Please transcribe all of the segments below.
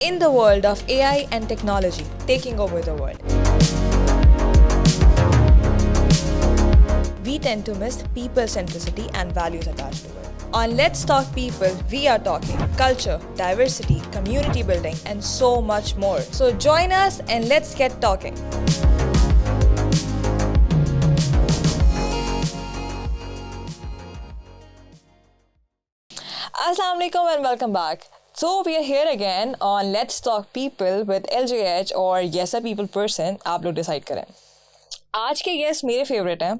In the world of AI and technology taking over the world, we tend to miss people centricity and values attached to it. On Let's Talk People, we are talking culture, diversity, community building, and so much more. So join us and let's get talking. Assalamu alaikum and welcome back. So we are here again on Let's Talk People with LJH और Yes a People person. आप लोग decide करें. आज के guest मेरे favourite हैं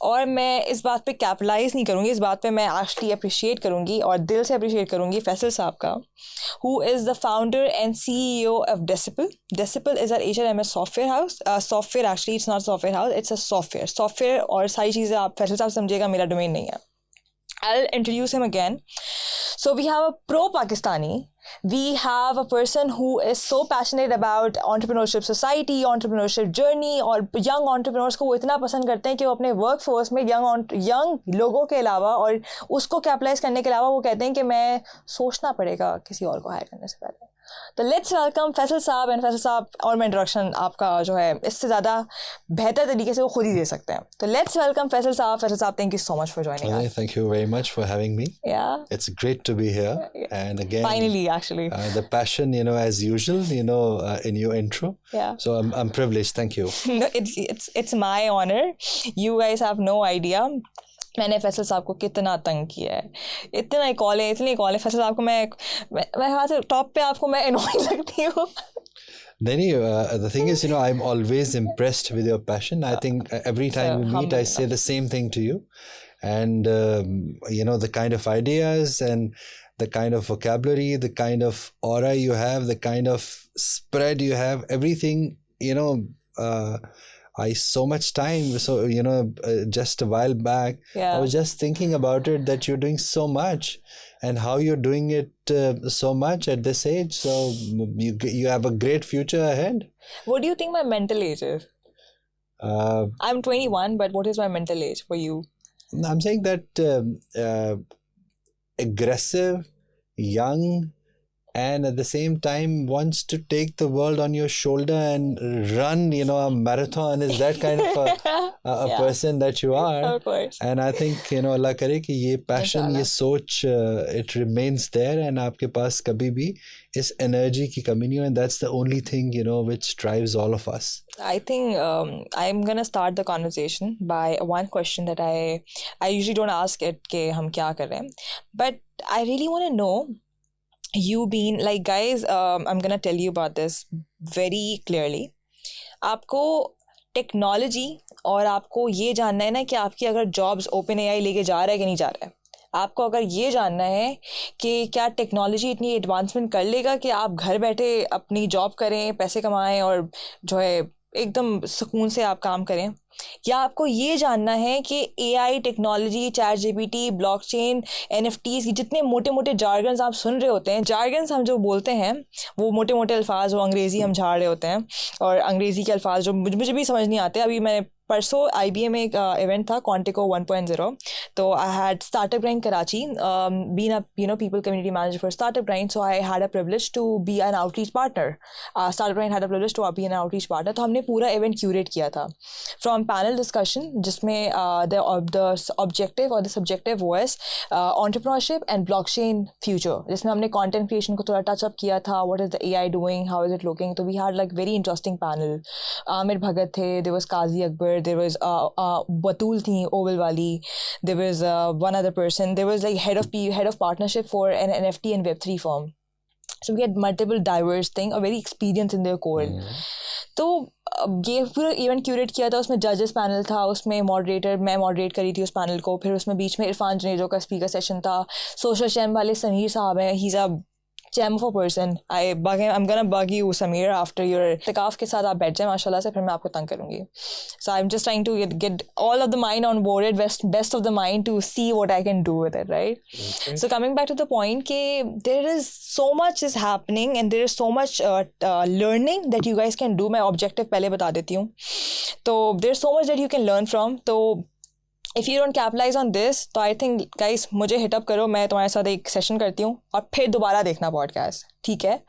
और मैं इस बात पे कैपिटलाइज नहीं करूँगी, इस बात पे मैं एक्चुअली अप्रिशिएट करूँगी और दिल से अप्रिशिएट करूँगी फैसल साहब का, who is the founder and CEO of DECIBEL. DECIBEL is our HRMS software house. Software actually, it's not software house, it's a software और सारी चीज़ें आप फैसल साहब समझेगा, मेरा डोमेन नहीं है. I'll introduce him again. So we have a pro-Pakistani. We have a person who is so passionate about entrepreneurship society, entrepreneurship journey और young entrepreneurs को वो इतना पसंद करते हैं कि वो अपने workforce में young लोगों के अलावा और उसको कैपिटलाइज करने के अलावा वो कहते हैं कि मैं सोचना पड़ेगा किसी और को हायर करने से पहले. तो लेट्स वेलकम फैसल साहब. एंड फैसल साहब और मैं इंट्रोडक्शन आपका जो है इससे ज़्यादा बेहतर तरीके से वो खुद ही दे सकते हैं. तो लेट्स वेलकम फैसल साहब. फैसल साहब, thank you so much for joining. Thank you very much for having me. Yeah. It's great to be here. And again, finally, actually. The passion, as usual, in your intro. Yeah. So I'm privileged. Thank you. No, it's my honor. You guys have no idea. मैंने फैसल साहब को कितना तंग किया है, इतनी call है फैसल साहब को. मैं वहाँ से टॉप पे आपको मैं annoying लगती हूँ. Then the thing is, I'm always impressed with your passion. I think every time we meet, I say the same thing to you. And, the kind of ideas and the kind of vocabulary, the kind of aura you have, the kind of spread you have, everything, I so much time. So, just a while back, I was just thinking about it, that you're doing so much and how you're doing it so much at this age. So you have a great future ahead. What do you think my mental age is? I'm 21, but what is my mental age for you? I'm saying that aggressive, young, and at the same time wants to take the world on your shoulder and run, a marathon. Is that kind of a person that you are? Of course. And I think, Allah करे कि ये passion, ये सोच, it remains there, and आपके पास कभी भी इस energy की कमी नहीं हो, and that's the only thing, which drives all of us. I think I'm gonna start the conversation by one question that I usually don't ask it कि हम क्या कर रहे हैं, but I really want to know. You being like, guys, I'm gonna tell you about this very clearly. आपको technology और आपको ये जानना है ना कि आपकी अगर जॉब्स ओपन एआई लेके जा रहा है कि नहीं जा रहा है. आपको अगर ये जानना है कि क्या टेक्नोलॉजी इतनी एडवांसमेंट कर लेगा कि आप घर बैठे अपनी जॉब करें, पैसे कमाएं और जो है एकदम सुकून से आप काम करें, या आपको ये जानना है कि AI technology, chat GPT, blockchain, NFTs की जितने मोटे मोटे जार्गन्स आप सुन रहे होते हैं, जार्गन्स हम जो बोलते हैं वो मोटे मोटे अल्फाज, वो अंग्रेज़ी हम झाड़ रहे होते हैं और अंग्रेज़ी के अल्फाज जो मुझे भी समझ नहीं आते. अभी मैंने परसों IBA में एक इवेंट था Quantico 1.0, तो I had startup grind Karachi, been a people community manager for startup grind, so I had a privilege to be an outreach partner. Startup grind had a privilege to be an outreach partner. तो हमने पूरा event curate किया था from panel discussion, जिसमें the objective और the subjective was entrepreneurship and blockchain future, जिसमें हमने content creation को थोड़ा touch up किया था. What is the AI doing, how is it looking? तो we had like very interesting panel. Aamir भगत थे, there was Qazi Akbar, there was Batul thi, Oval Wali, there was one other person, there was like head of partnership for an NFT and Web3 firm. So we had multiple diverse thing, a very experienced in their core. तो ये पूरा event curate किया था. उसमें जजेस panel था, उसमें moderator, मैं मॉडरेट करी थी उस पैनल को. फिर उसमें बीच में इरफान जनेजो का स्पीकर सेशन था. सोशल चैम वाले समीर साहब हैं, ही is a gem of a person. I'm gonna bug you, Samir, after your इत्तिकाफ के साथ आप बैठ जाए माशाल्लाह से, फिर मैं आपको तंग करूँगी. So I'm just trying to get all of the mind on board, best of the mind to see what I can do with it, right? Okay. So coming back to the point कि there is so much is happening and there is so much learning that you guys can do. मैं objective पहले बता देती हूँ. तो there's so much that you can learn from. तो if you don't capitalize on this, तो I think guys मुझे hit up करो, मैं तुम्हारे साथ एक session करती हूँ और फिर दोबारा देखना podcast, ठीक है?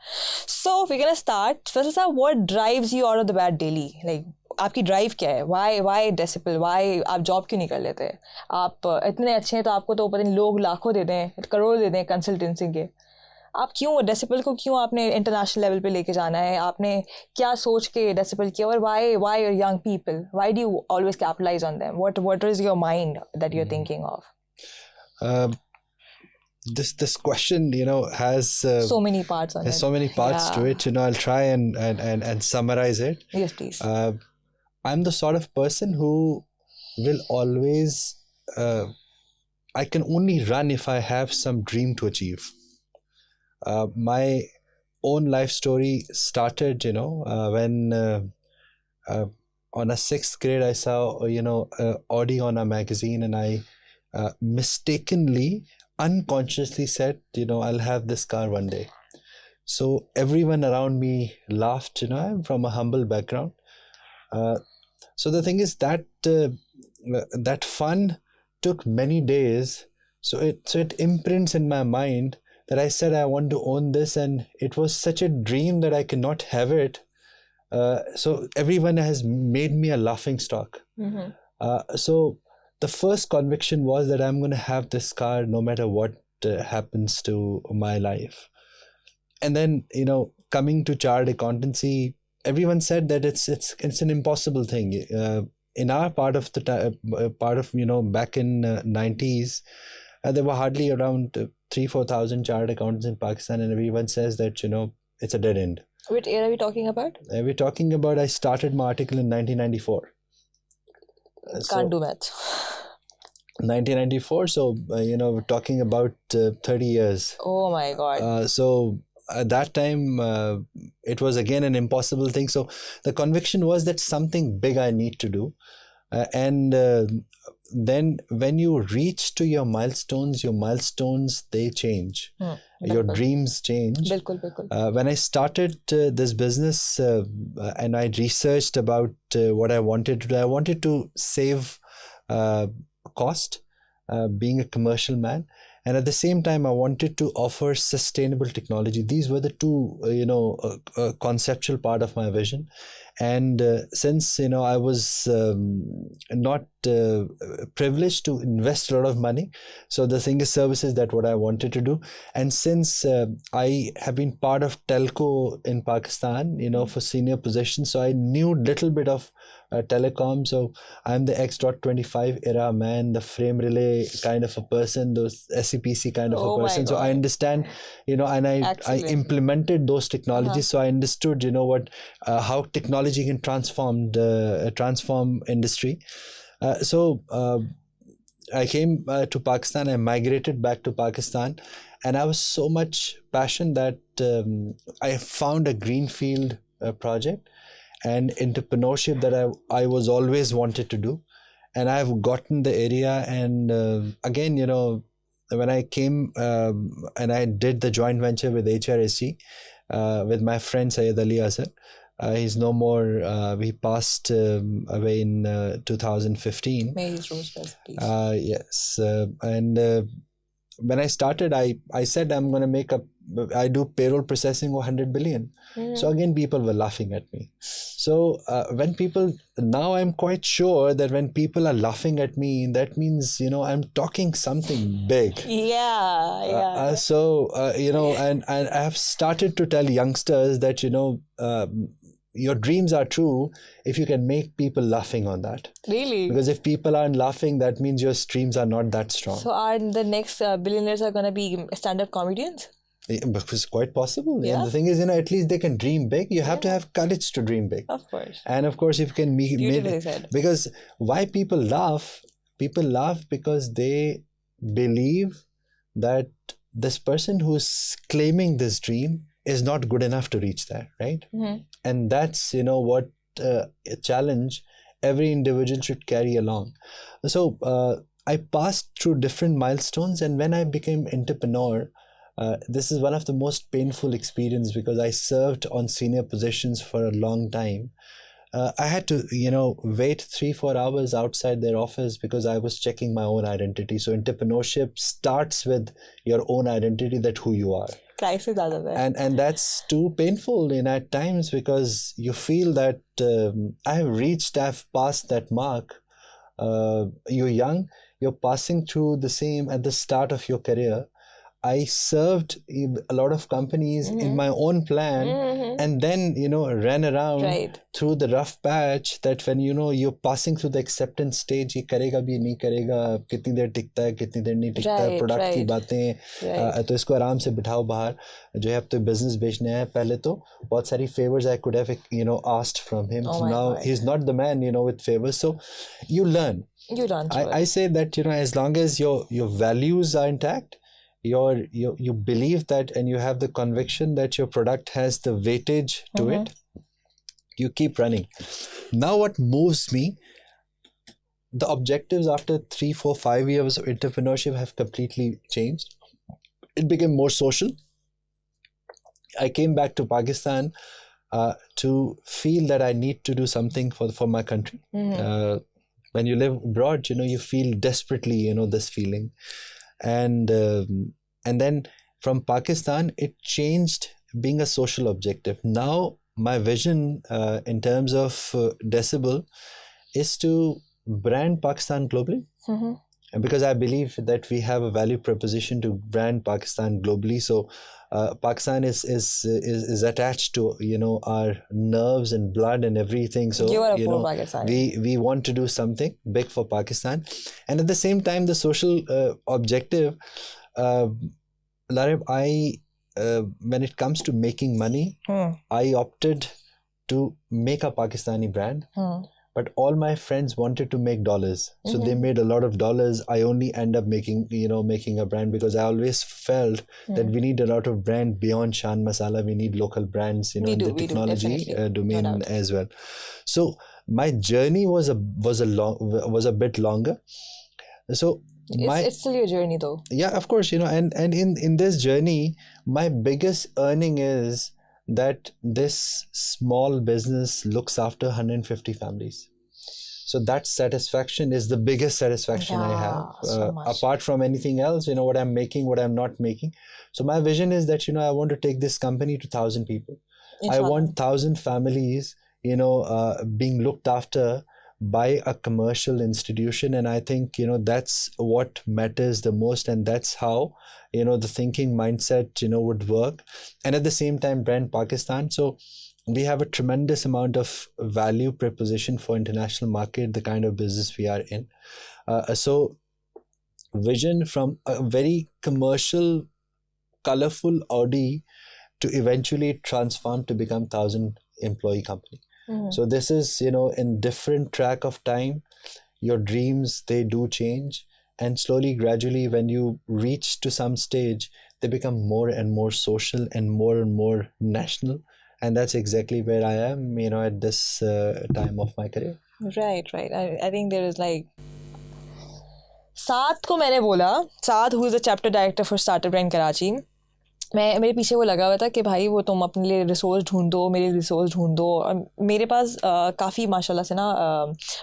So we're gonna start. First of all, what drives you out of the bed daily? Like आपकी ड्राइव क्या है? why Decibel? why आप जॉब क्यों नहीं कर लेते? आप इतने अच्छे हैं तो आपको तो पता नहीं लोग लाखों दे दें, करोड़ दे दें कंसल्टेंसी के, आप क्यों डेसिबल को क्यों आपने इंटरनेशनल लेवल पे लेके जाना है? आपने क्या सोच के डेसिबल किया? और why young people, why do you always capitalize on them? What is your mind that you are thinking of? This question, has so many parts on it. So many parts to it. I'll try and summarize it. Yes, please. I'm the sort of person who will always I can only run if I have some dream to achieve. My own life story started, when on a 6th grade I saw, Audi on a magazine, and I mistakenly, unconsciously said, I'll have this car one day. So everyone around me laughed. I'm from a humble background. So the thing is that that fun took many days. So it imprints in my mind that I said I want to own this, and it was such a dream that I cannot have it. So everyone has made me a laughing stock. Mm-hmm. So the first conviction was that I'm going to have this car no matter what happens to my life. And then, coming to chartered accountancy, everyone said that it's an impossible thing. In our part of back in 90s, there were hardly around 3,000-4,000 chartered accountants in Pakistan, and everyone says that it's a dead end. Which year are we talking about? We're talking about, I started my article in 1994. Can't do math. 1994, so we're talking about 30 years. Oh my god. So at that time, it was again an impossible thing. So the conviction was that something big I need to do. And then when you reach to your milestones, they change. Your dreams change. Bilkul. When I started this business and I researched about what I wanted to do, I wanted to save cost, being a commercial man. And at the same time, I wanted to offer sustainable technology. These were the two, conceptual part of my vision. And since, I was not privileged to invest a lot of money, so the thing is services that what I wanted to do. And since I have been part of telco in Pakistan, for senior positions, so I knew little bit of telecom. So I'm the X.25 era man, the frame relay kind of a person, those SCPC kind of a person. So I understand, and I implemented those technologies. So I understood, how technology can transform industry. So I came to Pakistan. I migrated back to Pakistan, and I was so much passionate that I found a greenfield project and entrepreneurship that I was always wanted to do, and I've gotten the area. And again, when I came and I did the joint venture with HRSG with my friend Syed Ali Azhar. He's no more. He passed away in 2015. May his rose rest, please. Yes, and when I started, I said I'm going to I do payroll processing of 100 billion. So again, people were laughing at me. So when people, now I'm quite sure that when people are laughing at me, that means, I'm talking something big. Yeah. So, and I have started to tell youngsters that, your dreams are true if you can make people laughing on that. Really? Because if people aren't laughing, that means your dreams are not that strong. So are the next billionaires are going to be stand-up comedians? It's quite possible. Yeah. And the thing is, at least they can dream big. You have to have courage to dream big. Of course. And of course, if you can make said. Because why people laugh because they believe that this person who's claiming this dream is not good enough to reach there, right? Mm-hmm. And that's, what a challenge every individual should carry along. So I passed through different milestones, and when I became entrepreneur, this is one of the most painful experience because I served on senior positions for a long time. I had to, wait 3-4 hours outside their office because I was checking my own identity. So entrepreneurship starts with your own identity, that who you are. Crisis aa jata hai. And that's too painful at times, because you feel that I've passed that mark. You're young, you're passing through the same at the start of your career. I served a lot of companies in my own plan, and then ran around through the rough patch, that when you're passing through the acceptance stage, ये करेगा भी नहीं करेगा, कितनी देर टिकता है कितनी देर नहीं टिकता है, प्रोडक्ट की बातें, तो इसको आराम से बिठाओ बाहर, जो है अब तो बिजनेस बेचना है. पहले तो बहुत सारी favors I could have asked from him. So now he's not the man with favors. So you learn. I say that as long as your values are intact, you believe that, and you have the conviction that your product has the weightage to it, you keep running. Now what moves me, the objectives after 3, 4, 5 years of entrepreneurship have completely changed. It became more social. I came back to Pakistan to feel that I need to do something for my country. When you live abroad, you feel desperately this feeling. And then from Pakistan, it changed being a social objective. Now my vision in terms of DECIBEL is to brand Pakistan globally. And because I believe that we have a value proposition to brand Pakistan globally. So Pakistan is attached to our nerves and blood and everything. So we want to do something big for Pakistan, and at the same time the social objective. Laraib, when it comes to making money, I opted to make a Pakistani brand. But all my friends wanted to make dollars. So they made a lot of dollars. I only end up making a brand, because I always felt that we need a lot of brand beyond Shan Masala. We need local brands, in the technology domain as well. So my journey was a bit longer. So it's still your journey though. Yeah, of course, and in this journey, my biggest earning is that this small business looks after 150 families. So that satisfaction is the biggest satisfaction I have, apart from anything else, what I'm making, what I'm not making. So my vision is that, I want to take this company to 1,000 people. Inshallah. I want 1,000 families, being looked after by a commercial institution. And I think, that's what matters the most. And that's how, the thinking mindset, would work. And at the same time, brand Pakistan. So we have a tremendous amount of value proposition for international market, the kind of business we are in. So vision from a very commercial, colorful Audi to eventually transform to become 1,000 employee company. So this is, in different track of time, your dreams, they do change. And slowly, gradually, when you reach to some stage, they become more and more social and more national. And that's exactly where I am, at this time of my career. Right. I think there is like... Saad ko मैंने बोला, Saad, who is the chapter director for Startup Brand Karachi, मेरे पीछे वो लगा हुआ था कि भाई वो तुम अपने लिए रिसोर्स ढूंढ दो, मेरे रिसोर्स ढूंढ दो. और मेरे पास काफ़ी माशाल्लाह से ना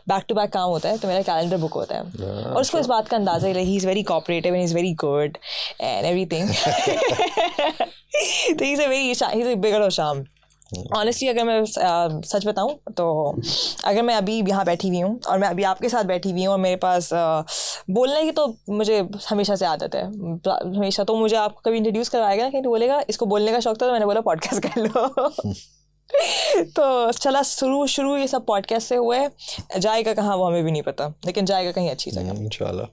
बैक टू बैक काम होता है, तो मेरा कैलेंडर बुक होता है. और उसको इस बात का अंदाज़ा ही, he is very cooperative and is very good and everything. तो he is a bigger of शाम. ऑनेस्टली अगर मैं सच बताऊं तो अगर मैं अभी यहाँ बैठी हुई हूँ और मैं अभी आपके साथ बैठी हुई हूँ और मेरे पास बोलने की तो मुझे हमेशा से आदत है, हमेशा. तो मुझे आपको कभी इंट्रोड्यूस करवाएगा ना, कहीं तो बोलेगा इसको बोलने का शौक था, तो मैंने बोला पॉडकास्ट कर लो. तो चला शुरू ये सब पॉडकास्ट से हुआ है. जाएगा कहाँ वो हमें भी नहीं पता, लेकिन जाएगा कहीं अच्छी जगह इंशाल्लाह.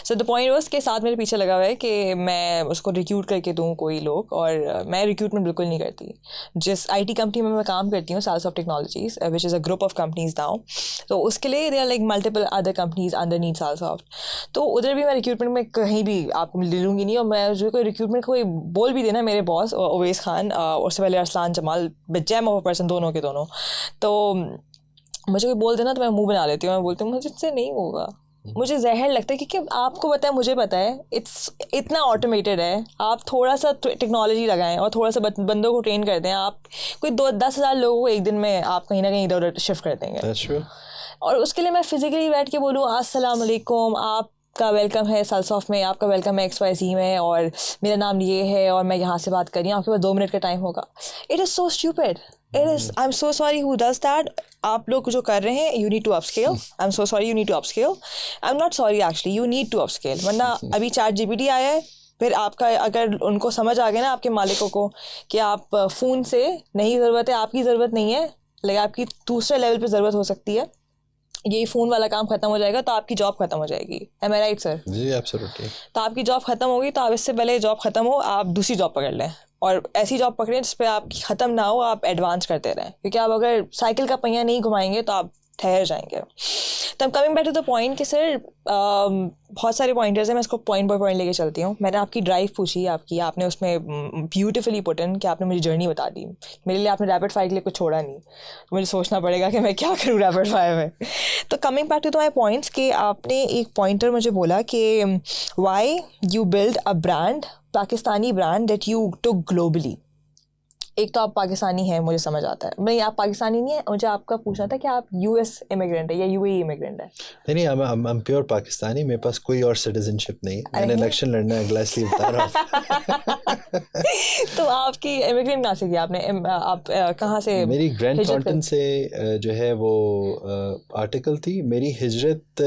सो द पॉइंट वाज के साथ मेरे पीछे लगा हुआ है कि मैं उसको रिक्रूट करके दूँ कोई लोग, और मैं रिक्रूटमेंट बिल्कुल नहीं करती. जिस IT कंपनी में मैं काम करती हूँ, Salsoft technologies, which is a group of companies now, तो उसके लिए there like multiple other companies underneath Salsoft. तो उधर भी मैं रिक्रूटमेंट में कहीं भी आपको ले लूँगी नहीं. और मैं जो कोई रिक्रूटमेंट कोई बोल भी देना, मेरे बॉस ओवैस खान, उससे पहले Arsalan Jamal, gem of a person, दोनों के दोनों, तो मुझे कोई बोल देना तो मैं मुंह बना लेती हूँ. मैं बोलती हूँ मुझे इससे नहीं होगा, मुझे जहर लगता है, क्योंकि आपको पता है, मुझे पता है, इट्स इतना ऑटोमेटेड है. आप थोड़ा सा टेक्नोलॉजी लगाएं और थोड़ा सा बंदों को ट्रेन कर दें, आप कोई 10,000 लोगों को एक दिन में आप कहीं ना कहीं इधर उधर शिफ्ट कर देंगे. और उसके लिए मैं फिजिकली बैठ के बोलूँ अस्सलाम वालेकुम, आपका वेलकम है सल्सॉफ में, आपका वेलकम है XYZ में, और मेरा नाम ये है और मैं यहाँ से बात कर रही हूँ, आपके पास 2 मिनट का टाइम होगा. It is so stupid. It is. I'm so sorry who does that. आप लोग जो कर रहे हैं, you need to upscale. I'm so sorry, you need to upscale. I'm not sorry actually, you need to upscale. वरना अभी ChatGPT आया है, फिर आपका अगर उनको समझ आ गया ना, आपके मालिकों को, कि आप फ़ोन से नहीं ज़रूरत है, आपकी ज़रूरत नहीं है, लेकिन आपकी दूसरे लेवल पे ज़रूरत हो सकती है, ये फ़ोन वाला काम ख़त्म हो जाएगा तो आपकी जॉब ख़त्म हो जाएगी. Am I right, sir? जी, एब्सोल्युटली. तो आपकी जॉब ख़त्म होगी, तो आप इससे पहले जॉब ख़त्म हो, आप दूसरी जॉब पकड़ लें, और ऐसी जॉब पकड़ें जिस पे आपकी ख़त्म ना हो, आप एडवांस करते रहें, क्योंकि आप अगर साइकिल का पहिया नहीं घुमाएंगे तो आप ठहर जाएंगे. तो I'm coming back to the point कि सर बहुत सारे पॉइंटर्स हैं, मैं इसको पॉइंट बाय पॉइंट लेके चलती हूँ. मैंने आपकी ड्राइव पूछी, आपने उसमें ब्यूटीफुली पुट इन कि आपने मुझे जर्नी बता दी. मेरे लिए आपने रैपिड फायर के लिए कुछ छोड़ा नहीं, तो मुझे सोचना पड़ेगा कि मैं क्या करूँ रैपिड फायर में. तो coming back to my points, कि आपने एक पॉइंटर मुझे बोला कि why you build a brand, Pakistani brand that you took globally. एक तो आप पाकिस्तानी हैं, मुझे समझ आता है. नहीं, आप पाकिस्तानी नहीं है, मुझे आपका पूछना था कि आप US इमिग्रेंट है या UAE इमिग्रेंट है. नहीं, I'm प्योर पाकिस्तानी. मेरे पास कोई और सिटीजनशिप नहीं. मैंने इलेक्शन लड़ना है, अगला इसलिए बता रहा हूँ. तो आपकी इमिग्रेंट कहाँ से किया आपने? आप कहाँ से? मेरी ग्रैंड थॉर्नटन से जो है वो आर्टिकल थी. मेरी हिजरत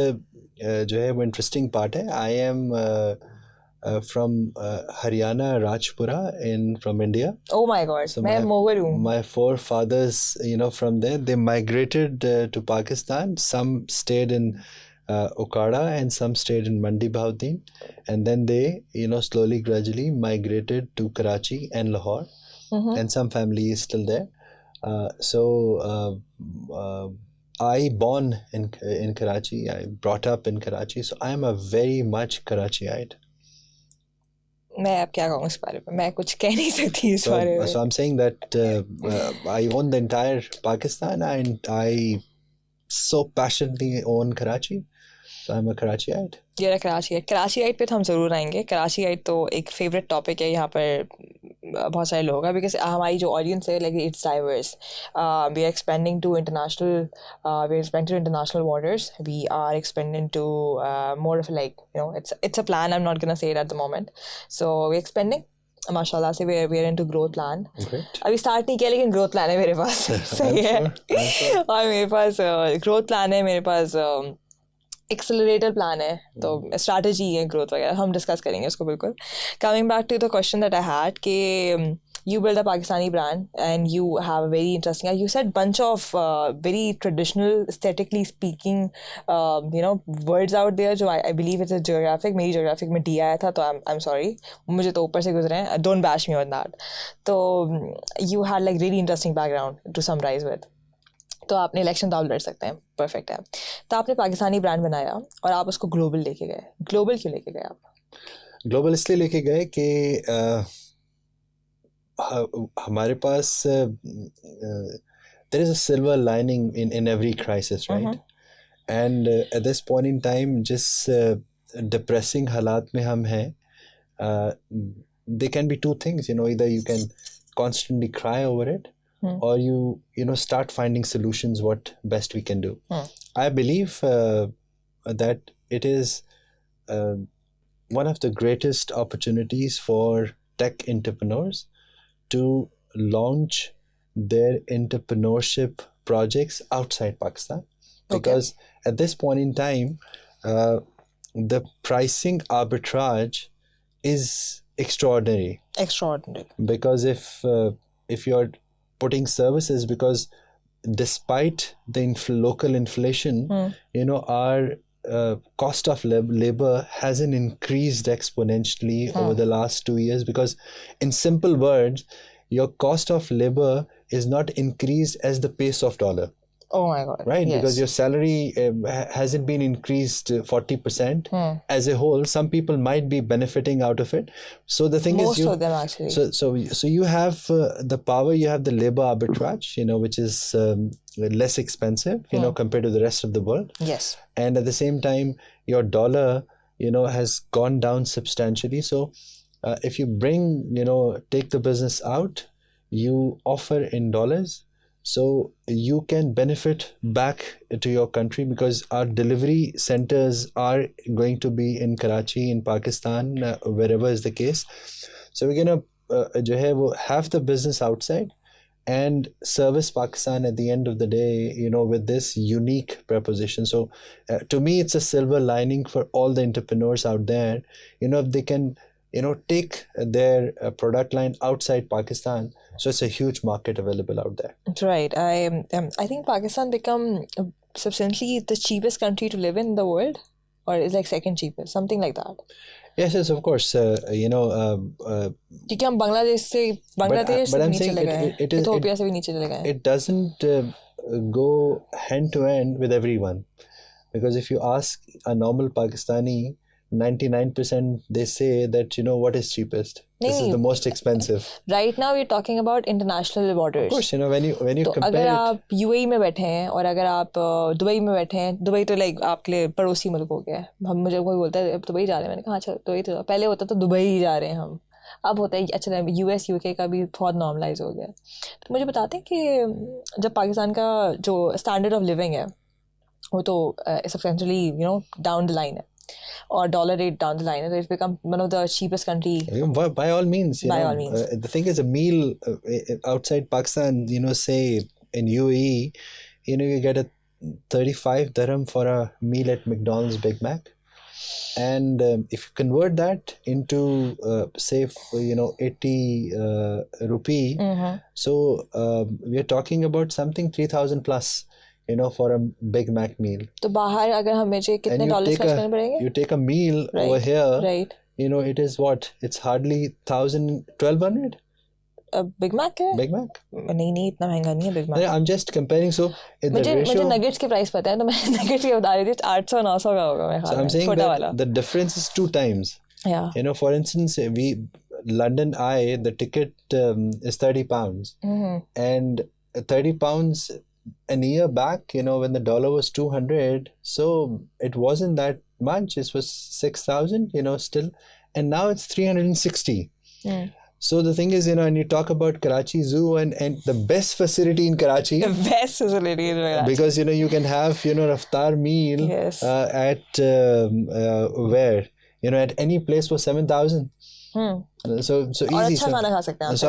जो है वो इंटरेस्टिंग पार्ट है. I am from Haryana, Rajpura, from India. Oh my God! So मैं मोगर हूँ. My forefathers, from there, they migrated to Pakistan. Some stayed in Okada and some stayed in Mandi Bahudin, and then they, slowly, gradually migrated to Karachi and Lahore, and some family is still there. I born in Karachi. I brought up in Karachi, so I am a very much Karachiite. मैं अब क्या कहूँ इस बारे में, मैं कुछ कह नहीं सकती इस बारे में. So I'm saying that I own the entire Pakistan, and I so passionately own Karachi. So I'm a Karachiite. You're a Karachiite. Karachiite पे तो हम ज़रूर आएंगे. Karachiite तो एक फेवरेट टॉपिक है यहाँ पर बहुत सारे लोगों का, बिकॉज हमारी जो ऑडियंस है, like it's diverse. We are expanding to international waters. We are expanding to more of like, it's a plan. I'm not gonna say it at the moment. So we're expanding. माशाल्लाह से we are into growth plan. अभी start नहीं किया, लेकिन growth plan है मेरे पास. सही है. और मेरे पास ग्रोथ प्लान है, मेरे पास एक्सेलरेटर प्लान है, तो स्ट्रैटेजी है ग्रोथ वगैरह, हम डिस्कस करेंगे उसको बिल्कुल. Coming back to the question that I had, कि you build a Pakistani brand and you have a very interesting, you said bunch of very traditional, aesthetically speaking, words out there, जो I believe it's a geographic, मेरी geographic में D आया था, तो I'm sorry, मुझे तो ऊपर से गुजरे हैं, don't bash me on that. तो you had like really interesting background to summarize with. तो आपने इलेक्शन तो आप लड़ सकते हैं, परफेक्ट है. तो आपने पाकिस्तानी ब्रांड बनाया और आप उसको ग्लोबल लेके गए. ग्लोबल क्यों लेके गए आप? ग्लोबल इसलिए लेके गए कि हमारे पास there is a silver lining in every crisis, right? And at this point in time, जिस depressing हालात में हम हैं, they can be two things, either you can constantly cry over it, or you start finding solutions what best we can do. I believe that it is one of the greatest opportunities for tech entrepreneurs to launch their entrepreneurship projects outside Pakistan, because at this point in time the pricing arbitrage is extraordinary, because if you're putting services, because despite the local inflation, our cost of labor hasn't increased exponentially over the last 2 years, because in simple words, your cost of labor is not increased as the pace of dollar. Oh my God. Right? Yes. Because your salary hasn't been increased 40% as a whole. Some people might be benefiting out of it. So the thing most is, of them actually. So you have the power, you have the labor arbitrage, which is less expensive, compared to the rest of the world. Yes. And at the same time, your dollar, has gone down substantially. So if you take the business out, you offer in dollars, so you can benefit back to your country, because our delivery centers are going to be in Karachi, in Pakistan, wherever is the case. So we're going to have the business outside and service Pakistan at the end of the day, with this unique proposition. So to me, it's a silver lining for all the entrepreneurs out there. If they can, take their product line outside Pakistan, so it's a huge market available out there. Right. I think Pakistan become substantially the cheapest country to live in the world, or is like second cheapest, something like that. Yes, of course. क्योंकि हम बांग्लादेश से भी नीचे चले गए हैं, Ethiopia से भी नीचे चले गए हैं. It doesn't go hand to hand with everyone, because if you ask a normal Pakistani, 99% they say that what is cheapest. This is the most expensive. Right now we're talking about international borders. Of course, when you compare अगर आप UAE में बैठे हैं और अगर आप Dubai में बैठे हैं, दुबई तो लाइक आपके लिए पड़ोसी मुल्क हो गया है. मुझे कोई बोलता है दुबई जा रहे हैं, मैंने कहा अच्छा दुबई तो पहले होता था दुबई ही जा रहे हैं हम, अब होता है अच्छा US UK का भी बहुत नॉर्मलाइज हो गया. तो मुझे बताते हैं कि जब पाकिस्तान का जो स्टैंडर्ड ऑफ लिविंग है वो तो सब्सटेंशियली डाउन द लाइन है, or dollar rate down the line, it's become one of the cheapest country. By all means, the thing is, a meal outside Pakistan, say in UAE, you get a 35 dirham for a meal at McDonald's Big Mac, and if you convert that into say 80 rupee, so we are talking about something 3,000 plus. For a Big Mac meal. तो बाहर अगर हमें कितने dollars खर्च करने पड़ेंगे? You take a meal over here, right? It is what? It's hardly 1,000, 1,200. Big Mac है? Big Mac? नहीं इतना महंगा नहीं है Big Mac. I'm just comparing. So मुझे nuggets के प्राइस पता है, तो मैं nuggets के बता रही थी 800-900 का होगा मेरे ख्याल में. So I'm saying that the difference is 2 times. Yeah. For instance, London Eye, the ticket is £30, and £30. A year back, when the dollar was 200, so it wasn't that much. It was 6,000, still, and now it's 360. So the thing is, and you talk about Karachi Zoo and the best facility in Karachi. The best facility in Karachi. Because, you can have, Raftar meal at where? At any place for 7,000. So easy. So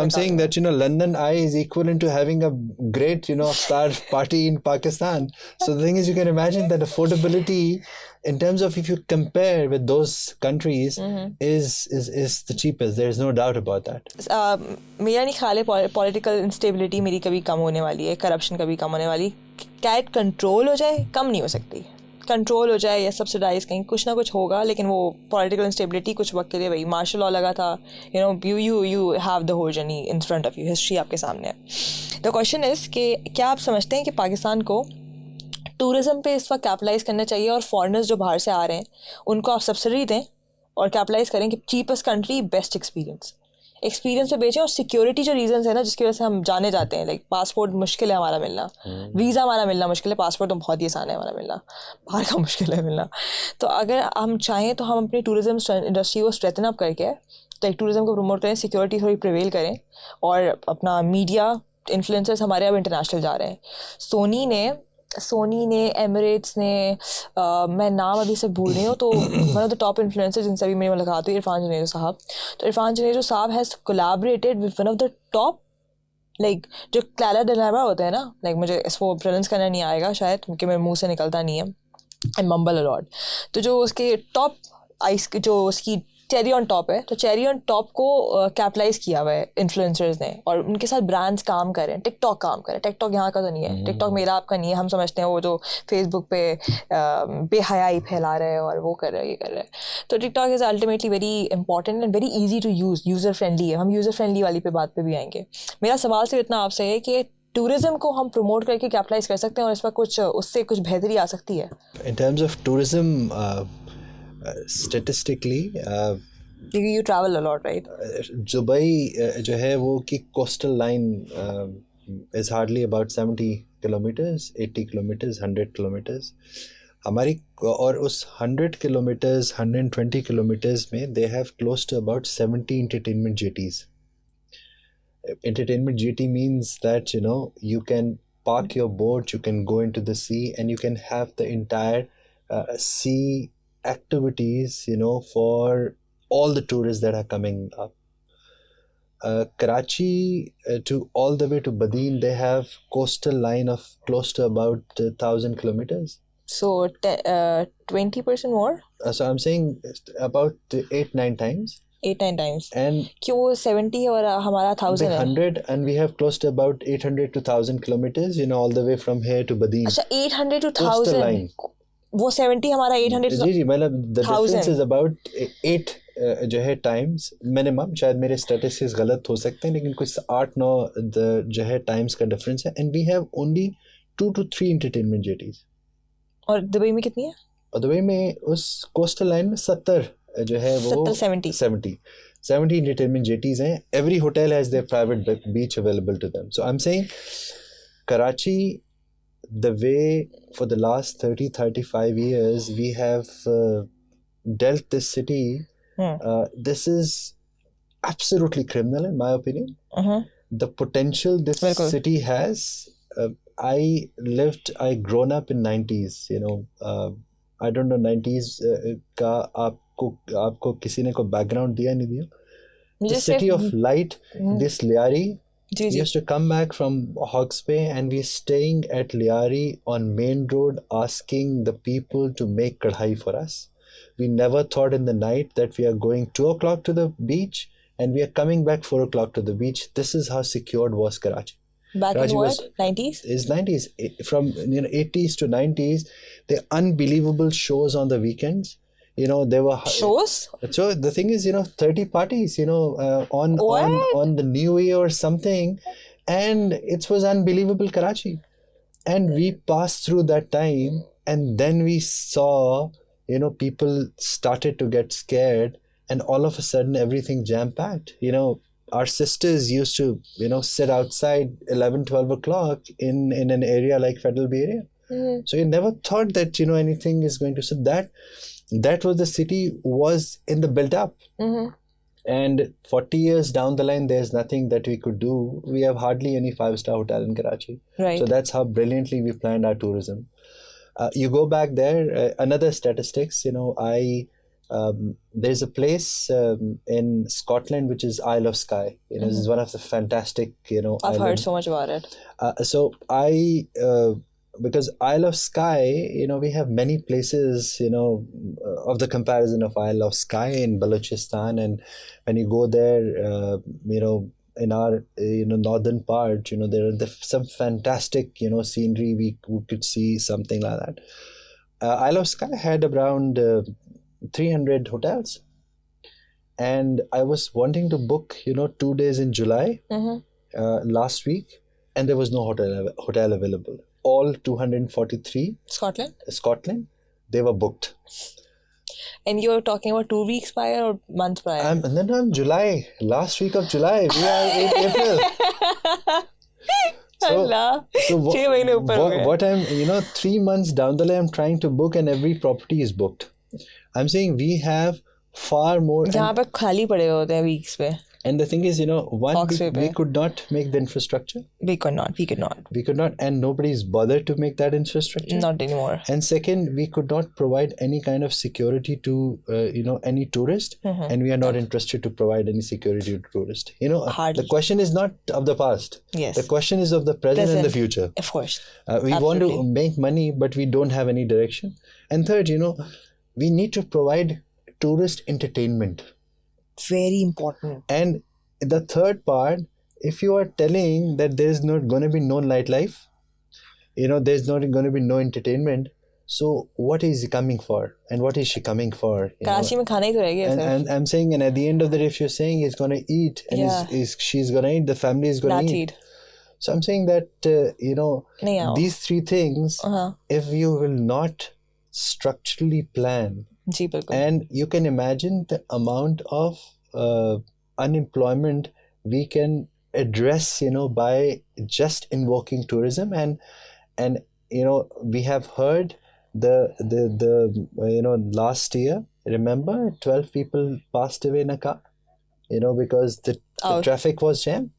I'm saying that London Eye is equivalent to having a great star party in Pakistan. So the thing is, you can imagine that affordability in terms of, if you compare with those countries, is the cheapest. There is no doubt about that. मेरा नहीं ख्याल है political instability मेरी कभी कम होने वाली है, corruption कभी कम होने वाली. क्या कंट्रोल हो जाए? कम नहीं हो सकती. कंट्रोल हो जाए या सब्सिडाइज कहीं कुछ ना कुछ होगा, लेकिन वो पॉलिटिकल इंस्टेबिलिटी कुछ वक्त के लिए, भाई मार्शल लॉ लगा था, you have the whole journey in front of you, history आपके सामने है. द क्वेश्चन इज़ कि क्या आप समझते हैं कि पाकिस्तान को टूरिज़्म पे इस वक्त कैपिटलाइज करना चाहिए और फॉरेनर्स जो बाहर से आ रहे हैं उनको आप सब्सिडी दें और कैपिटलाइज करें कि चीपेस्ट कंट्री बेस्ट एक्सपीरियंस पे बेचें, और सिक्योरिटी जो रीजंस है ना जिसकी वजह से हम जाने जाते हैं, लाइक पासपोर्ट मुश्किल है हमारा मिलना, वीज़ा हमारा मिलना मुश्किल है, पासपोर्ट तो बहुत ही आसान है हमारा मिलना, बाहर का मुश्किल है मिलना. तो अगर हम चाहें तो हम अपनी टूरिज़्म इंडस्ट्री को स्ट्रेथन अप करके लाइक टूरिज़्म को प्रमोट करें, सिक्योरिटी थोड़ी प्रिवेल करें, और अपना मीडिया इन्फ्लुएंसर्स हमारे अब इंटरनेशनल जा रहे हैं. सोनी ने एमिरेट्स ने मैं नाम अभी से भूल रही हूँ, तो one of the top influencers जिनसे अभी मेरी मुलाकात हुई, इरफान जनेजो साहब. तो इरफान जनेजो साहब has collaborated with one of the top, like जो क्लारा डिलामा होता है ना, लाइक मुझे इसको प्रोनाउंस करना नहीं आएगा शायद क्योंकि मेरे मुंह से निकलता नहीं है, एंड मम्बल अलॉट. तो जो उसके टॉप आइस जो उसकी चेरी ऑन टॉप है, तो चेरी ऑन टॉप को कैपिटलाइज किया हुआ है इन्फ्लुएंसर्स ने, और उनके साथ ब्रांड्स काम कर रहे हैं. टिकटॉक काम कर रहे हैं. टिकटॉक यहाँ का तो नहीं है, टिकटॉक मेरा आपका नहीं है. हम समझते हैं वो जो फेसबुक पे बेहयाई फैला रहे हैं और वो कर रहे हैं, ये कर रहे हैं. तो TikTok is ultimately very important and very easy to use, user friendly है. हम यूज़र फ्रेंडली वाली पे बात पे भी आएंगे. मेरा सवाल सिर्फ इतना आपसे है कि टूरिज़्म को हम प्रमोट करके कैपिटलाइज कर सकते हैं और इस पर कुछ उससे कुछ बेहतरी आ सकती है. In terms of tourism, statistically, you travel a lot, right? Dubai जो है वो की coastal line is hardly about 70 kilometers, 80 kilometers, 100 kilometers. हमारी और उस 100 kilometers 120 kilometers में they have close to about 70 entertainment jetties. Entertainment jetty means that you can park your boat, you can go into the sea, and you can have the entire sea activities for all the tourists that are coming up. Karachi to all the way to Badin, they have coastal line of close to about 1,000 kilometers. So 20% more? So I'm saying about 8-9 times. 8-9 times. And क्यों 70 और हमारा 1000 है? 100, and we have close to about 800 to 1,000 kilometers, all the way from here to Badin. अच्छा 800 to Coastal 1000. line. वो 70 हमारा 800 to जी मतलब the difference 1000. is about 8 जो है times minimum. शायद मेरे statistics गलत हो सकते हैं, लेकिन कुछ 8-9 जो है times का difference है. And we have only 2 to 3 entertainment jetties. और दुबई में कितनी है? और दुबई में उस coastal line में 70 जो है वो 70 entertainment jetties हैं. Every hotel has their private beach available to them. So I'm saying Karachi, the way for the last 30-35 years we have dealt this city, this is absolutely criminal in my opinion. The potential this city has, I grown up in 90s, I don't know 90s का आपको किसी ने कोई background दिया नहीं दिया? The city of light, this Liari, we used to come back from Hawke's Bay and we're staying at Liari on main road asking the people to make kadhai for us. We never thought in the night that we are going 2 o'clock to the beach and we are coming back 4 o'clock to the beach. This is how secured was Karachi. Back Karachi in what? 90s? Is 90s. From 80s to 90s, there are unbelievable shows on the weekends. There were shows. So the thing is, 30 parties, on the New Year or something, and it was unbelievable Karachi. And we passed through that time, and then we saw, people started to get scared, and all of a sudden everything jam-packed. Our sisters used to, sit outside 11-12 o'clock in an area like Federal Bay area. So you never thought that, anything is going to... So that was the city was in the build-up. And 40 years down the line, there's nothing that we could do. We have hardly any 5-star hotel in Karachi. Right. So that's how brilliantly we planned our tourism. You go back there, another statistics, there's a place in Scotland which is Isle of Skye. This is one of the fantastic, I've heard so much about it. Because Isle of Skye, we have many places, of the comparison of Isle of Skye in Balochistan. And when you go there, in our, northern part, there are some fantastic, scenery. We could see something like that. Isle of Skye had around 300 hotels. And I was wanting to book, 2 days in July last week, and there was no hotel available. All 243 Scotland, they were booked. And you're talking about 2 weeks prior or months prior? No, July, last week of July. We are in April. So what I'm 3 months down the line, I'm trying to book and every property is booked. I'm saying we have far more. जहाँ पे खाली पड़े होते हैं weeks पे. And the thing is, one, we could not make the infrastructure. We could not. And nobody's bothered to make that infrastructure. Not anymore. And second, we could not provide any kind of security to, any tourist. And we are not interested to provide any security to tourist. Hardly. The question is not of the past. Yes. The question is of the present and the future. Of course. We want to make money, but we don't have any direction. And third, we need to provide tourist entertainment. Very important. And the third part, if you are telling that there is not going to be no nightlife, there's not going to be no entertainment, so what is he coming for? And what is she coming for? Karachi mein khana hi to reh gaya, and I'm saying, and at the end of the day, if you're saying he's going to eat, and she's going to eat, the family is going to eat. So I'm saying that, these three things, if you will not structurally plan, and you can imagine the amount of unemployment we can address, by just invoking tourism. And we have heard last year, remember, 12 people passed away in a car, because the traffic was jammed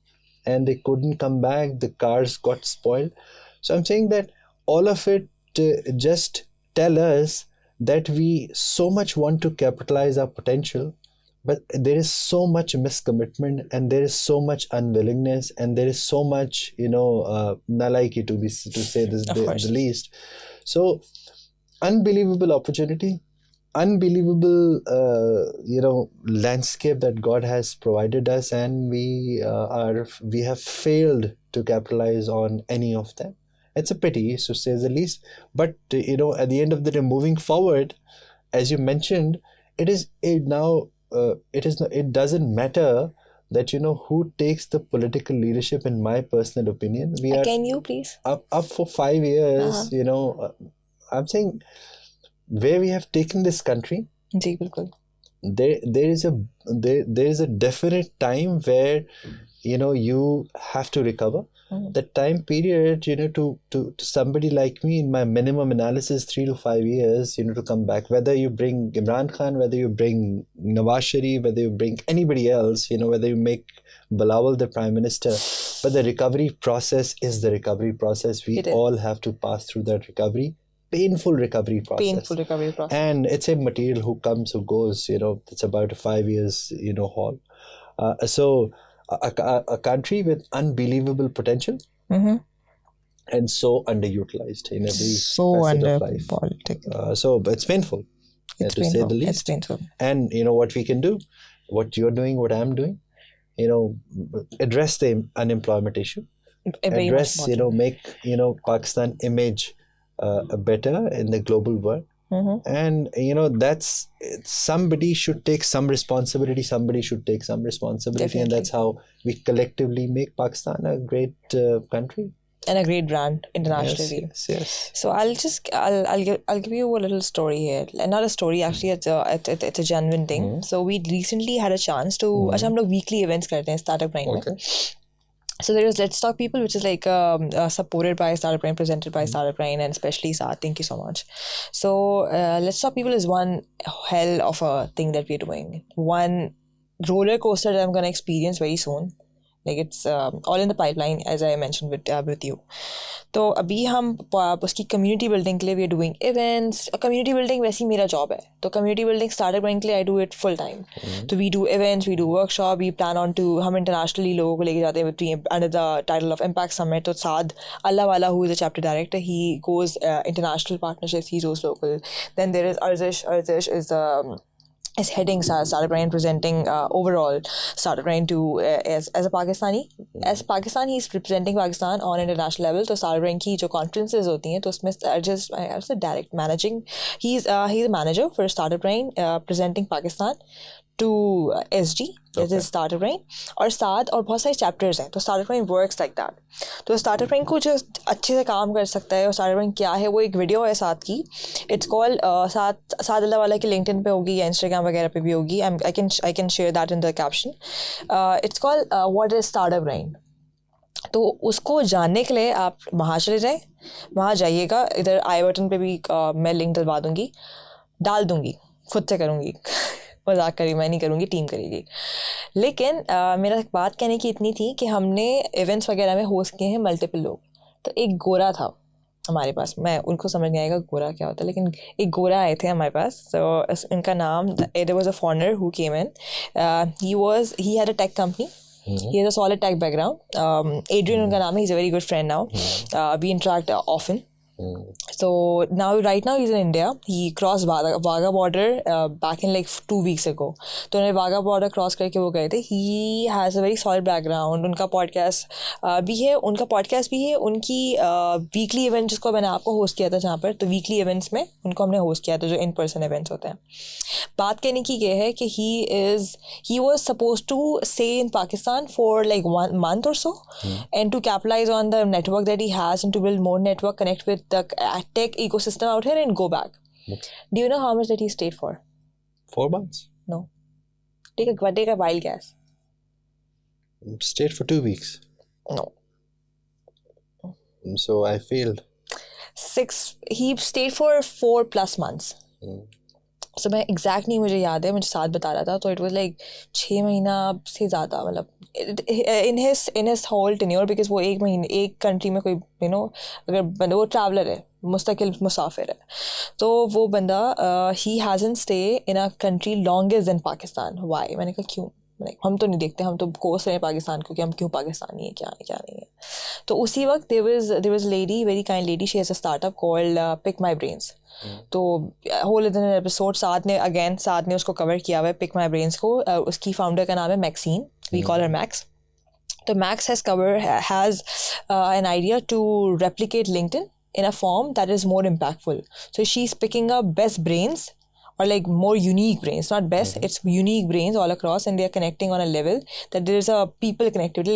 and they couldn't come back. The cars got spoiled. So I'm saying that all of it just tell us that we so much want to capitalize our potential, but there is so much miscommitment, and there is so much unwillingness, and there is so much, nalaiki, to say this the least. So unbelievable opportunity, unbelievable landscape that God has provided us, and we have failed to capitalize on any of them. It's a pity, to say the least. But at the end of the day, moving forward, as you mentioned, it doesn't matter that who takes the political leadership. In my personal opinion, we are. Can you please up for 5 years? I'm saying, where we have taken this country, there is a definite time where you have to recover. The time period, to somebody like me, in my minimum analysis, 3 to 5 years, to come back. Whether you bring Imran Khan, whether you bring Nawaz Sharif, whether you bring anybody else, whether you make Bilawal the Prime Minister, but the recovery process is the recovery process. We all have to pass through that painful recovery process. And it's a material who comes, who goes, it's about a 5 years, haul. So a country with unbelievable potential, and so underutilized in every facet of life. So it's painful, to say the least. It's painful. And what we can do, what you're doing, what I'm doing, address the unemployment issue, address, make, Pakistan image better in the global world. And that's, somebody should take some responsibility. Definitely. And that's how we collectively make Pakistan a great country and a great brand internationally. Yes. So I'll give you a little story here. Not a story, actually. It's a genuine thing. So we recently had a chance to. अच्छा हम लोग weekly events करते हैं Startup Prime में. So there is Let's Talk People, which is like supported by Startup Prime, presented by Startup Prime, and especially Saad. Thank you so much. So Let's Talk People is one hell of a thing that we're doing. One roller coaster that I'm going to experience very soon. Like it's all in the pipeline, as I mentioned with you. तो अभी हम उसकी community building के लिए we are doing events. Community building वैसी मेरा job है. तो community building Startup Prime के लिए I do it full time. So we do events, we do workshop, we plan on to हम internationally लोगों को लेके जाते हैं under the title of Impact Summit. तो Saad Allah, who is the chapter director, he goes international partnerships, he goes local. Then there is Arzish is heading Startup Prime, presenting overall Startup Prime to as a Pakistani. As Pakistan, he's representing Pakistan on international level. So Startup Prime की जो conferences होती हैं, तो उसमें just direct managing. He's a manager for Startup Prime, presenting Pakistan to SG, that is Startup Prime, और साथ और बहुत सारे चैप्टर्स हैं. तो Startup Prime works like that. तो Startup Prime को जो अच्छे से काम कर सकता है, और Startup Prime क्या है, वो एक वीडियो है साथ की. It's called साद अल्लाह वाला की LinkedIn पे होगी या Instagram वगैरह पे भी होगी. I can share that in the caption. It's called What is Startup Prime. तो उसको जानने के लिए आप वहाँ चले जाएँ, वहाँ जाइएगा. इधर आई बटन पे भी मैं लिंक डाल दूँगी, खुद से करूँगी. मजाक करी, मैं नहीं करूँगी, टीम करेगी. लेकिन मेरा बात कहने की इतनी थी कि हमने इवेंट्स वगैरह में होस्ट किए हैं मल्टीपल लोग. तो एक गोरा था हमारे पास, मैं उनको समझ नहीं आएगा गोरा क्या होता है, लेकिन एक गोरा आए थे हमारे पास. तो इनका नाम, there was a foreigner who came in. He had a tech company. He has a solid tech background. Adrian उनका नाम है. He's a very good friend now. We interact often. So right now he's in India. He crossed Wagah border back in like 2 weeks ago. तो उन्हें Wagah border cross करके वो गए थे. He has a very solid background. उनका podcast भी है, उनकी weekly event जिसको मैंने आपको host किया था जहाँ पर, तो weekly events में उनको हमने host किया था जो in person events होते हैं. बात कहने की ये है कि he was supposed to stay in Pakistan for like 1 month or so, and to capitalize on the network that he has and to build more network, connect with the tech ecosystem out here and go back. Do you know how much that he stayed for? 4 months. No. Take a wild guess. Stayed for 2 weeks. No. So I failed. he stayed for 4+ months. So मैं exact नहीं मुझे याद है, मुझे साथ बता रहा था, तो इट वाज लाइक 6 महीना से ज़्यादा, मतलब in his whole tenure, because वो एक कंट्री में कोई अगर वो ट्रैवलर है, मुस्तकिल मुसाफिर है, तो वो बंदा ही hasn't stay in a country longest than Pakistan. Why? मैंने कहा क्यों, हम तो नहीं देखते, हम तो कोस रहे हैं पाकिस्तान को कि हम क्यों पाकिस्तानी है, क्या है क्या नहीं है. तो उसी वक्त there was lady, very kind lady, she has a startup called pick my brains. तो होल एपिसोड साथ ने उसको कवर किया हुआ है, पिक माई ब्रेन्स को. उसकी फाउंडर का नाम है Maxine, we call her Max. तो Max has an idea to replicate LinkedIn in a form that is more impactful. So she's picking up best brains, or like more unique brains, not best, it's unique brains all across, and they are connecting on a level that there is a people connectivity.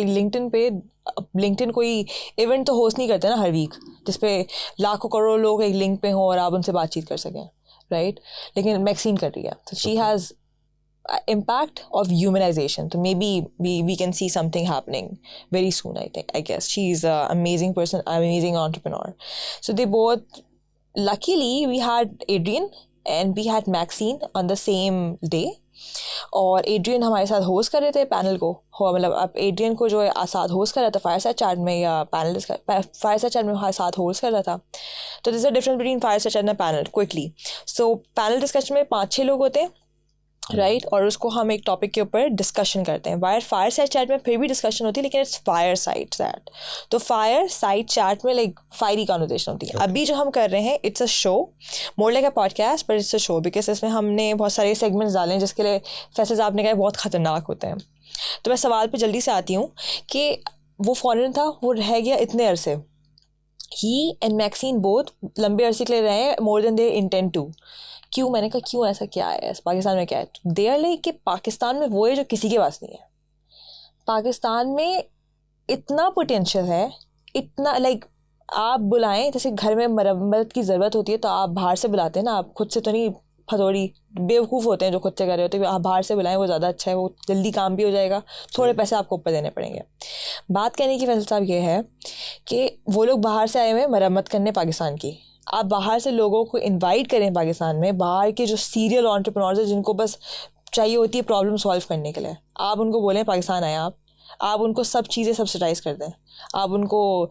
LinkedIn कोई event तो host नहीं करता ना हर week, जिसपे लाखों करोड़ लोग एक link पे हों और आप उनसे बातचीत कर सकें, राइट? लेकिन मैक्सीन कर रही है. तो she has impact of humanization. So maybe we can see something happening very soon. I guess she's an amazing person, amazing entrepreneur. So they both, luckily we had Adrian and we had Maxine on the same day. और Adrian हमारे साथ host कर रहे थे panel को, मतलब अब Adrian को जो है साथ होस्ट कर रहा था फायरसाइड चैट में, या फायरसाइड चैट में हमारे साथ होस्ट कर रहा था. तो this is a difference between fireside chat and panel. Quickly, so panel discussion में 5-6 लोग होते हैं, राइट? और उसको हम एक टॉपिक के ऊपर डिस्कशन करते हैं. फायर साइड चैट में फिर भी डिस्कशन होती है, लेकिन इट्स फायर साइड चैट. तो फायर साइड चैट में लाइक फायरी कॉन्वर्सेशन होती है. अभी जो हम कर रहे हैं, it's a show, more like a podcast, but it's a show, because इसमें हमने बहुत सारे सेगमेंट्स डाले हैं जिसके लिए फैसल आपने कहा बहुत ख़तरनाक होते हैं. तो मैं सवाल पर जल्दी से आती हूँ कि वो फॉरेन था, वो रह गया इतने अरसे. ही एंड मैक्सीन बोथ लंबे अरसे के लिए रहे हैं, more than they intend to. क्यों? मैंने कहा क्यों, ऐसा क्या है पाकिस्तान में, क्या है? दे आर लाइक कि पाकिस्तान में वो है जो किसी के पास नहीं है. पाकिस्तान में इतना पोटेंशियल है, इतना लाइक आप बुलाएं, जैसे घर में मरम्मत की ज़रूरत होती है तो आप बाहर से बुलाते हैं ना, आप खुद से तो नहीं. फतोड़ी बेवकूफ़ होते हैं जो खुद से कर रहे होते हैं, आप बाहर से बुलाएं, वो ज़्यादा अच्छा है, वो जल्दी काम भी हो जाएगा, थोड़े पैसे आपको ऊपर देने पड़ेंगे. बात कहने की फैसल साहब ये है कि वो लोग बाहर से आए हुए मरम्मत करने पाकिस्तान की. आप बाहर से लोगों को इनवाइट करें पाकिस्तान में, बाहर के जो सीरियल एंटरप्रेन्योर्स हैं जिनको बस चाहिए होती है प्रॉब्लम सॉल्व करने के लिए, आप उनको बोलें पाकिस्तान आए, आप उनको सब चीज़ें सब्सिडाइज़ कर दें, आप उनको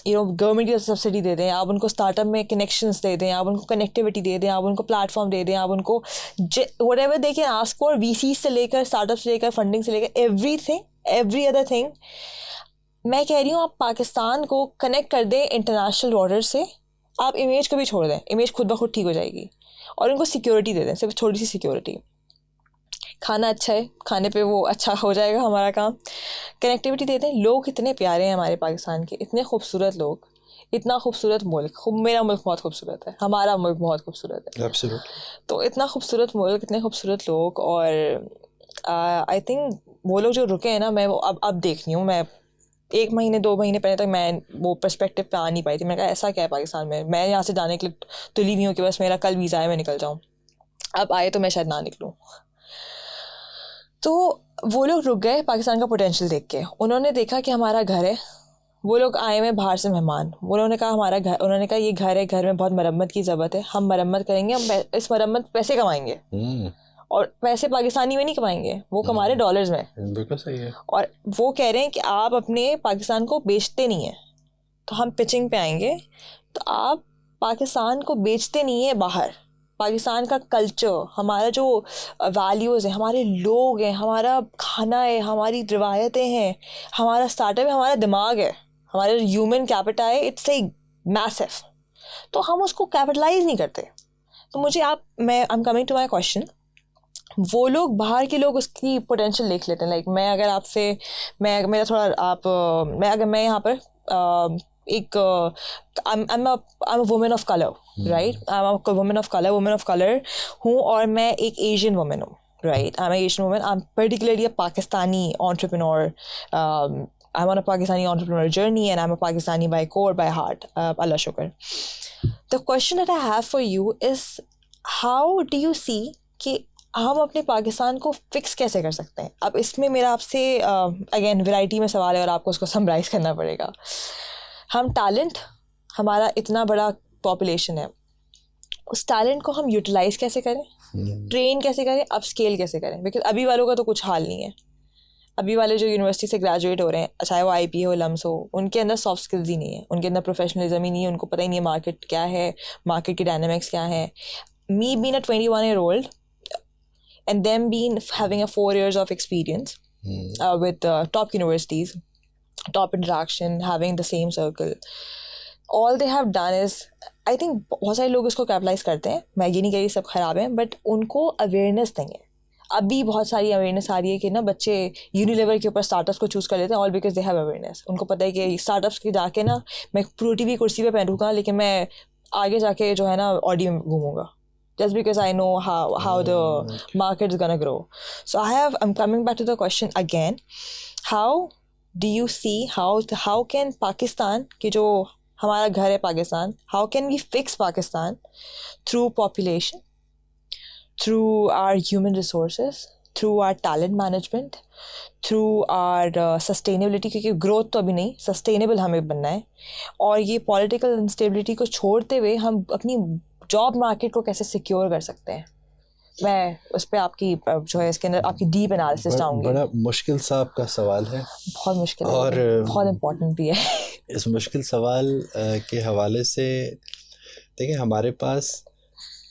गवर्नमेंट की सब्सिडी दे दें, आप उनको स्टार्टअप में कनेक्शंस दे दें, आप उनको कनेक्टिविटी दे दें, आप उनको प्लेटफॉर्म दे दें, आप उनको whatever they can ask for, VC से लेकर स्टार्टअप से लेकर फंडिंग से लेकर एवरी अदर थिंग. मैं कह रही हूँ आप पाकिस्तान को कनेक्ट कर दें इंटरनेशनल बॉर्डर से. आप इमेज को भी छोड़ दें, इमेज खुद ब खुद ठीक हो जाएगी. और उनको सिक्योरिटी दे दें, सिर्फ थोड़ी सी सिक्योरिटी. खाना अच्छा है, खाने पे वो अच्छा हो जाएगा हमारा काम. कनेक्टिविटी दे दें. लोग इतने प्यारे हैं हमारे पाकिस्तान के, इतने खूबसूरत लोग, इतना खूबसूरत मुल्क. मेरा मुल्क बहुत खूबसूरत है, हमारा मुल्क बहुत खूबसूरत है. तो इतना खूबसूरत मुल्क, इतने खूबसूरत लोग. और आई थिंक वो लोग जो रुके हैं ना, मैं वो अब देख रही हूँ. मैं 1 महीने 2 महीने पहले तक मैं वो पर्सपेक्टिव पे आ नहीं पाई थी. मैं कहा ऐसा क्या है पाकिस्तान में, मैं यहाँ से जाने के लिए तुली नहीं हूँ कि बस मेरा कल वीज़ा है मैं निकल जाऊँ. अब आए तो मैं शायद ना निकलूँ. तो वो लोग रुक गए पाकिस्तान का पोटेंशियल देख के. उन्होंने देखा कि हमारा घर है. वो लोग आए हुए बाहर से मेहमान. उन्होंने कहा हमारा घर, उन्होंने कहा ये घर है, घर में बहुत मरम्मत की ज़रूरत है, हम मरम्मत करेंगे, हम इस मरम्मत पैसे कमाएंगे. और पैसे पाकिस्तानी में नहीं कमाएंगे, वो कमा रहे डॉलर्स में. बिल्कुल सही है. और वो कह रहे हैं कि आप अपने पाकिस्तान को बेचते नहीं हैं, तो हम पिचिंग पे आएंगे. तो आप पाकिस्तान को बेचते नहीं है बाहर. पाकिस्तान का कल्चर, हमारा जो वैल्यूज़ हैं, हमारे लोग हैं, हमारा खाना है, हमारी रिवायतें हैं, हमारा स्टार्टअप है, हमारा दिमाग है, हमारा ह्यूमन कैपिटल है, इट्स लाइक मैसिव. तो हम उसको कैपिटलाइज नहीं करते. तो मुझे I am coming to my question. वो लोग बाहर के लोग उसकी पोटेंशियल देख लेते हैं. लाइक मैं अगर आपसे मेरा थोड़ा अगर मैं यहाँ पर एक I'm a woman of color, right? I'm a woman of color हूँ, और मैं एक एशियन वुमेन हूँ, right? I'm an Asian woman. I'm particularly a Pakistani entrepreneur. I'm on a Pakistani entrepreneur journey, and I'm a Pakistani by core, by heart. Allah shukr. The question that I have for you is, how do you see कि हम अपने पाकिस्तान को fix कैसे कर सकते हैं? अब इसमें मेरा आपसे अगेन वैरायटी में सवाल है और आपको उसको समराइज़ करना पड़ेगा. हम टैलेंट, हमारा इतना बड़ा पॉपुलेशन है, उस टैलेंट को हम यूटिलाइज कैसे करें, ट्रेन कैसे करें, अपस्केल कैसे करें? बिकॉज अभी वालों का तो कुछ हाल नहीं है. अभी वाले जो यूनिवर्सिटी से ग्रेजुएट हो रहे हैं, चाहे वो आईपी हो, लम्स हो, उनके अंदर सॉफ्ट स्किल्स ही नहीं है, उनके अंदर प्रोफेशनलिज्म ही नहीं है, उनको पता ही नहीं है मार्केट क्या है, मार्केट की डायनामिक्स क्या है. Me been a 21-year-old and them being having a 4 years of experience with top universities, top interaction, having the same circle, all they have done is, I think बहुत सारे लोग इसको capitalise करते हैं, मैं ये नहीं कह रही सब खराब हैं, बट उनको अवेयरनेस नहीं है. अभी बहुत सारी अवेयरनेस आ रही है कि ना बच्चे यूनिलेवर के ऊपर स्टार्टअप्स को चूज़ कर लेते हैं, all because they have awareness. उनको पता है कि स्टार्टअप्स के जाके ना मैं फ्रूटी भी कुर्सी पे बैठूंगा, लेकिन मैं आगे जाके जो है ना ऑडी में घूमूंगा, just because I know how the market is gonna grow. So I'm coming back to the question again. How do you see how can Pakistan, कि जो हमारा घर है Pakistan, how can we fix Pakistan through population, through our human resources, through our talent management, through our sustainability, क्योंकि growth तो अभी नहीं, sustainable हमें बनना है. और ये political instability को छोड़ते हुए हम अपनी जॉब मार्केट को कैसे सिक्योर कर सकते हैं? मैं उस पर आपकी जो है इसके अंदर आपकी डीप एनालिसिस चाहूँगी. बड़ा मुश्किल सा आपका सवाल है, बहुत मुश्किल है और बहुत इम्पोर्टेंट भी है. इस मुश्किल सवाल के हवाले से देखिए, हमारे पास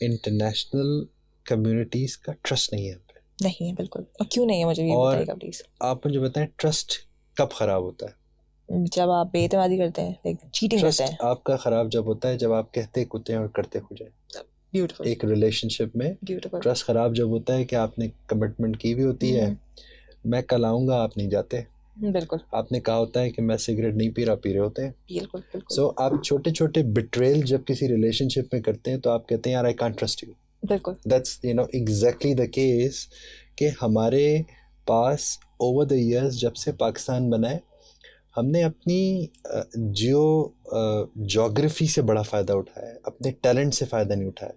इंटरनेशनल कम्युनिटीज़ का ट्रस्ट नहीं है हम पे. नहीं है बिल्कुल. और क्यों नहीं है, मुझे ये बताइएगा प्लीज़. आप मुझे बताएं, ट्रस्ट कब ख़राब होता है? जब आप बेइत्मीनादी करते हैं, लाइक चीटिंग करते हैं. आपका ख़राब जब होता है जब आप कहते कुत्ते हैं और करते हो जाए. ब्यूटीफुल. एक रिलेशनशिप में ब्यूटीफुल. ट्रस्ट ख़राब जब होता है कि आपने कमिटमेंट की भी होती है, मैं कल आऊँगा, आप नहीं जाते. बिल्कुल. आपने कहा होता है कि मैं सिगरेट नहीं पी रहे होते हैं. बिल्कुल बिल्कुल. सो आप छोटे छोटे बिट्रेल जब किसी रिलेशनशिप में करते हैं तो आप कहते हैं यार आई कांट ट्रस्ट यू. बिल्कुल. दैट्स एग्जैक्टली द केस कि हमारे पास ओवर द इयर्स जब से पाकिस्तान बना है, हमने अपनी जोग्राफी से बड़ा फ़ायदा उठाया है, अपने टैलेंट से फ़ायदा नहीं उठाया.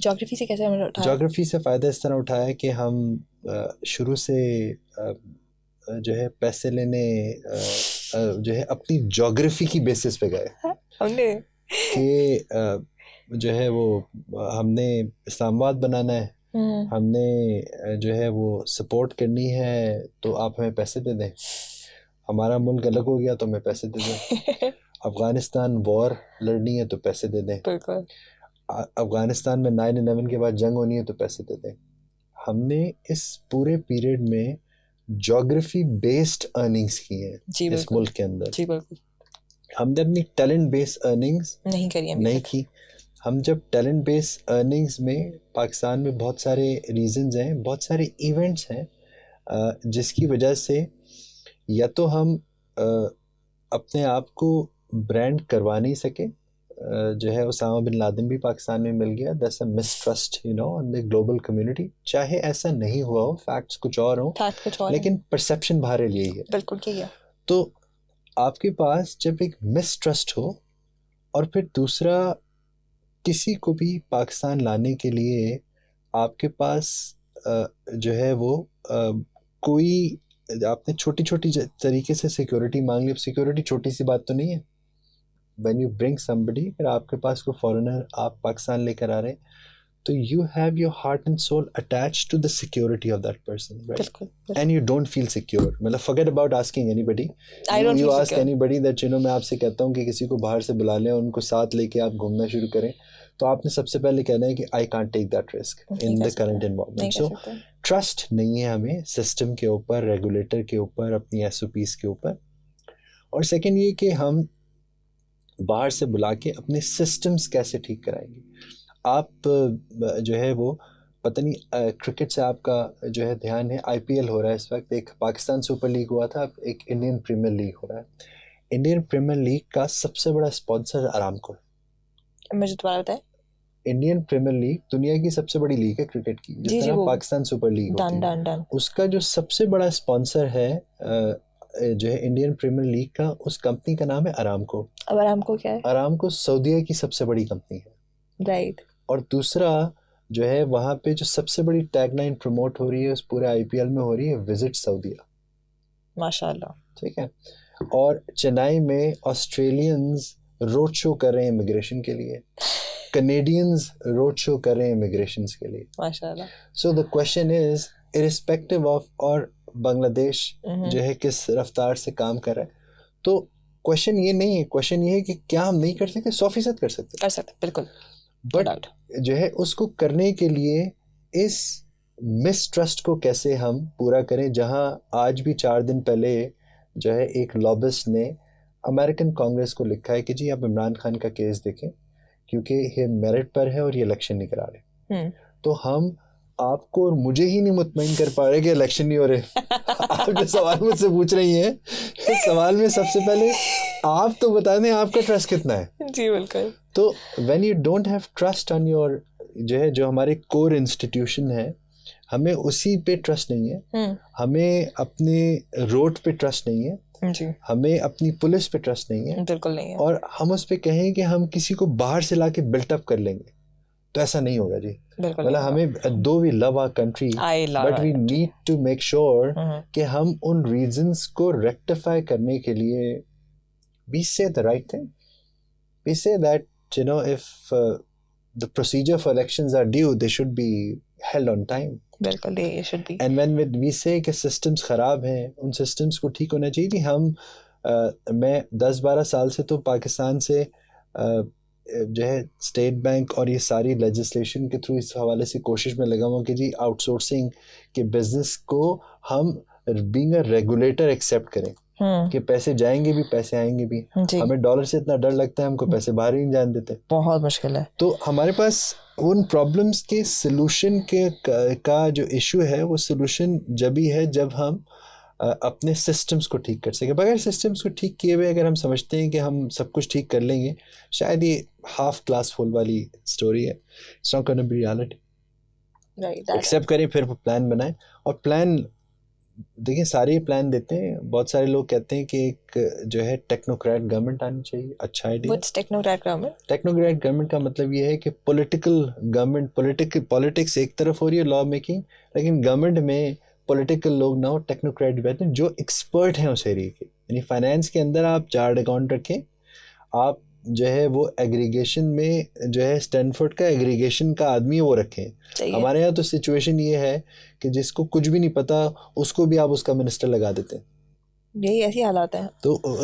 जोग्राफी से कैसे हमने उठाया? जोग्राफी से फ़ायदा इस तरह उठाया कि हम शुरू से जो है पैसे लेने जो है अपनी जोग्राफी की बेसिस पे गए. हमने कि जो है वो हमने इस्लामाबाद बनाना है, हमने जो है वो सपोर्ट करनी है, तो आप हमें पैसे दे दें. हमारा मुल्क अलग हो गया तो हमें पैसे दे दें. अफ़गानिस्तान वॉर लड़नी है तो पैसे दे दें. अफ़गानिस्तान में 9/11 के बाद जंग होनी है तो पैसे दे दें. हमने इस पूरे पीरियड में जोग्राफी बेस्ड अर्निंग्स की हैं इस मुल्क के अंदर. जी बिल्कुल. हमने अपनी टैलेंट बेस्ड अर्निंग्स नहीं की. हम जब टैलेंट बेस्ड अर्निंग्स में, पाकिस्तान में बहुत सारे रीजंस हैं, बहुत सारे इवेंट्स हैं जिसकी वजह से या तो हम अपने आप को ब्रांड करवा नहीं सके. जो है उसामा बिन लादेन भी पाकिस्तान में मिल गया. That's a mistrust in the global community. चाहे ऐसा नहीं हुआ हो, फैक्ट्स कुछ और हो, लेकिन परसेप्शन बहरहाल यही है. बिल्कुल ठीक है. तो आपके पास जब एक मिसट्रस्ट हो और फिर दूसरा किसी को भी पाकिस्तान लाने के लिए आपके पास जो है वो कोई, आपने छोटी छोटी तरीके से सिक्योरिटी मांग ली. अब सिक्योरिटी छोटी सी बात तो नहीं है. When you bring somebody, अगर आपके पास कोई फॉरेनर आप पाकिस्तान लेकर आ रहे हैं, तो you have your heart and soul attached to the security of that person, right? And you don't feel secure. मतलब forget about asking anybody. You ask anybody that मैं आपसे कहता हूँ कि किसी को बाहर से बुला लें, उनको साथ लेके आप घूमना शुरू करें, तो आपने सबसे पहले कहना है कि I can't take that risk in the current environment. So trust नहीं है हमें सिस्टम के ऊपर, रेगुलेटर के ऊपर, अपनी SOPs के ऊपर. और सेकेंड ये कि हम बाहर से बुला के अपने सिस्टम्स कैसे ठीक कराएंगे. आप जो है वो पता नहीं क्रिकेट से आपका जो है ध्यान है, IPL हो रहा है इस वक्त, एक पाकिस्तान सुपर लीग हुआ था, अब एक इंडियन प्रीमियर लीग हो रहा है. इंडियन प्रीमियर लीग का सबसे बड़ा स्पॉन्सर अरामको. मुझे दोबारा बताएं. इंडियन प्रीमियर लीग दुनिया की सबसे बड़ी लीग है क्रिकेट की, जिस तरह पाकिस्तान सुपर लीग होती है, उसका जो सबसे बड़ा स्पॉन्सर है जो है इंडियन प्रीमियर लीग का, उस कंपनी का नाम है अरामको. अब अरामको क्या है? अरामको सऊदीया की सबसे बड़ी कंपनी है. राइट. और दूसरा जो है वहाँ पे जो सबसे बड़ी टैगलाइन प्रमोट हो रही है उस पूरे IPL में हो रही है, विजिट सऊदीया. माशाल्लाह. ठीक है. और चेन्नई में ऑस्ट्रेलियंस रोड शो कर रहे हैं इमिग्रेशन के लिए, कनेडियंस रोड शो कर रहे हैं इमिग्रेशन के लिए, माशाल्लाह। So the question is irrespective of और बांग्लादेश जो है किस रफ्तार से काम कर रहा है, तो क्वेश्चन ये नहीं है, क्वेश्चन ये है कि क्या हम नहीं कर सकते, 100% कर सकते बिल्कुल, बट जो है उसको करने के लिए इस मिसट्रस्ट को कैसे हम पूरा करें, जहां आज भी 4 दिन पहले जो है एक लॉबिस्ट ने अमेरिकन कांग्रेस को लिखा है कि जी आप इमरान खान का केस देखें क्योंकि ये मेरिट पर है और ये इलेक्शन नहीं करा रहे। तो हम आपको और मुझे ही नहीं मुतमईन कर पा रहे कि इलेक्शन नहीं हो रहे। आप जो सवाल मुझसे पूछ रही हैं, इस सवाल में सबसे पहले आप तो बता दें आपका ट्रस्ट कितना है। जी बिल्कुल। तो when you don't have trust on your जो है जो हमारे कोर इंस्टीट्यूशन है, हमें उसी पे ट्रस्ट नहीं है, हमें अपने रोड पे ट्रस्ट नहीं है जी, हमें अपनी पुलिस पे ट्रस्ट नहीं है, बिल्कुल नहीं है, और हम उस पे कहें कि हम किसी को बाहर से लाके बिल्टअप कर लेंगे, तो ऐसा नहीं होगा जी। मतलब हमें though we love our country but we need to make sure कि हम उन रीजंस को रेक्टिफाई करने के लिए we say the right thing, we say that you know if the procedure for elections are due, they should be held on time. बिल्कुल, they should be. And when we say कि systems खराब हैं, उन systems को ठीक होना चाहिए। कि हम मैं 10-12 साल से तो पाकिस्तान से जो है स्टेट बैंक और ये सारी लेजिस्लेशन के थ्रू इस हवाले से कोशिश में लगा हुआ कि जी आउटसोर्सिंग के बिजनेस को हम बीइंग अ रेगुलेटर एक्सेप्ट करें कि पैसे जाएंगे भी पैसे आएंगे भी। हमें डॉलर से इतना डर लगता है, हमको पैसे बाहर ही नहीं जाने देते, बहुत मुश्किल है। तो हमारे पास उन प्रॉब्लम्स के सलूशन के का जो इशू है वो सलूशन जब ही है जब हम अपने सिस्टम्स को ठीक कर सके। बगैर सिस्टम्स को ठीक किए हुए अगर हम समझते हैं कि हम सब कुछ ठीक कर लेंगे, शायद ये हाफ ग्लास फुल वाली स्टोरी है। It's not gonna be reality. Accept करें, फिर प्लान बनाएं। और प्लान देखिए सारे प्लान देते हैं, बहुत सारे लोग कहते हैं कि एक जो है टेक्नोक्रेट गवर्नमेंट आनी चाहिए। अच्छा idea. What's technocrat government? Technocrat government का मतलब ये है कि पॉलिटिकल गवर्नमेंट, पॉलिटिक्स एक तरफ हो रही है, लॉ मेकिंग, लेकिन गवर्नमेंट में पॉलिटिकल लोग ना हो, टेक्नोक्रेट बैठे हैं जो एक्सपर्ट हैं उस एरिया के। यानी फाइनेंस के अंदर आप चार्ट अकाउंट रखें, आप जो है वो एग्रीगेशन में जो है स्टैनफोर्ड का एग्रीगेशन का आदमी वो रखें। हमारे यहाँ तो सिचुएशन ये है कि जिसको कुछ भी नहीं पता उसको भी आप उसका मिनिस्टर लगा देते हैं। यही ऐसी हालात हैं।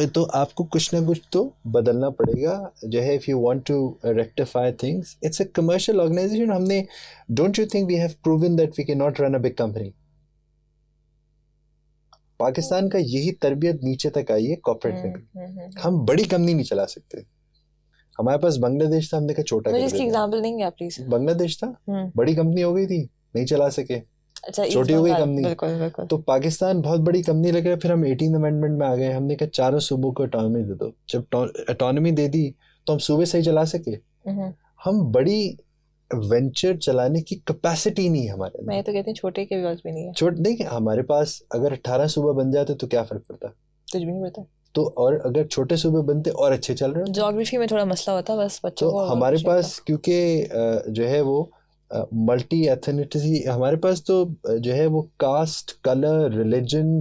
तो आपको कुछ ना कुछ तो बदलना पड़ेगा जो है। If you want to rectify things, it's a commercial organization. हमने don't you think we have proven that we can not run a big company. Pakistan का यही तरबियत नीचे तक आई है कॉर्पोरेट में। हम बड़ी कंपनी नहीं चला सकते। हमारे पास बांग्लादेश था, हमने कहा छोटा। मुझे इसकी एग्जांपल देंगे आप प्लीज? बांग्लादेश था, बड़ी कंपनी हो गई थी, नहीं चला सके। अच्छा, छोटी हो गई कंपनी। बिल्कुल बिल्कुल। तो पाकिस्तान बहुत बड़ी कंपनी लग रहा है। फिर हम 18 अमेंडमेंट में आ गए, हमने कहा चारों सूबों को ऑटोनॉमी दे दो। जब ऑटोनॉमी दे दी तो हम सूबे सही चला सके। हम बड़ी वेंचर चलाने की कैपेसिटी नहीं है हमारे। मैं तो कहती हूँ छोटे के पास भी नहीं है। छोटे नहीं, हमारे पास अगर 18 सूबा बन जाते तो क्या फर्क पड़ता? कुछ भी नहीं पड़ता। तो और अगर छोटे सूबे बनते और अच्छे चल रहे हैं। ज्योग्राफी में थोड़ा मसला होता बस बच्चों को। हमारे पास क्योंकि जो है वो मल्टी एथनिसिटी, हमारे पास तो जो है वो caste, colour, religion,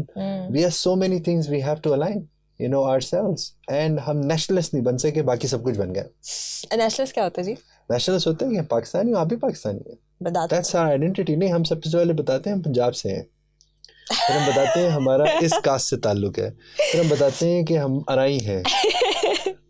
we are so many things we have to align you know ourselves. And हम नेशनलिस्ट नहीं बन सके, बाकी सब कुछ बन गया। नेशनलिस्ट क्या होता है जी? नेशनलिस्ट होते हैं पाकिस्तानी, आप भी पाकिस्तानी है। That's our identity. नहीं, हम सबसे पहले बताते हैं हम पंजाब से हैं, फिर हम बताते हैं हमारा इस कास्ट से ताल्लुक है, फिर हम बताते हैं कि हम अराई हैं,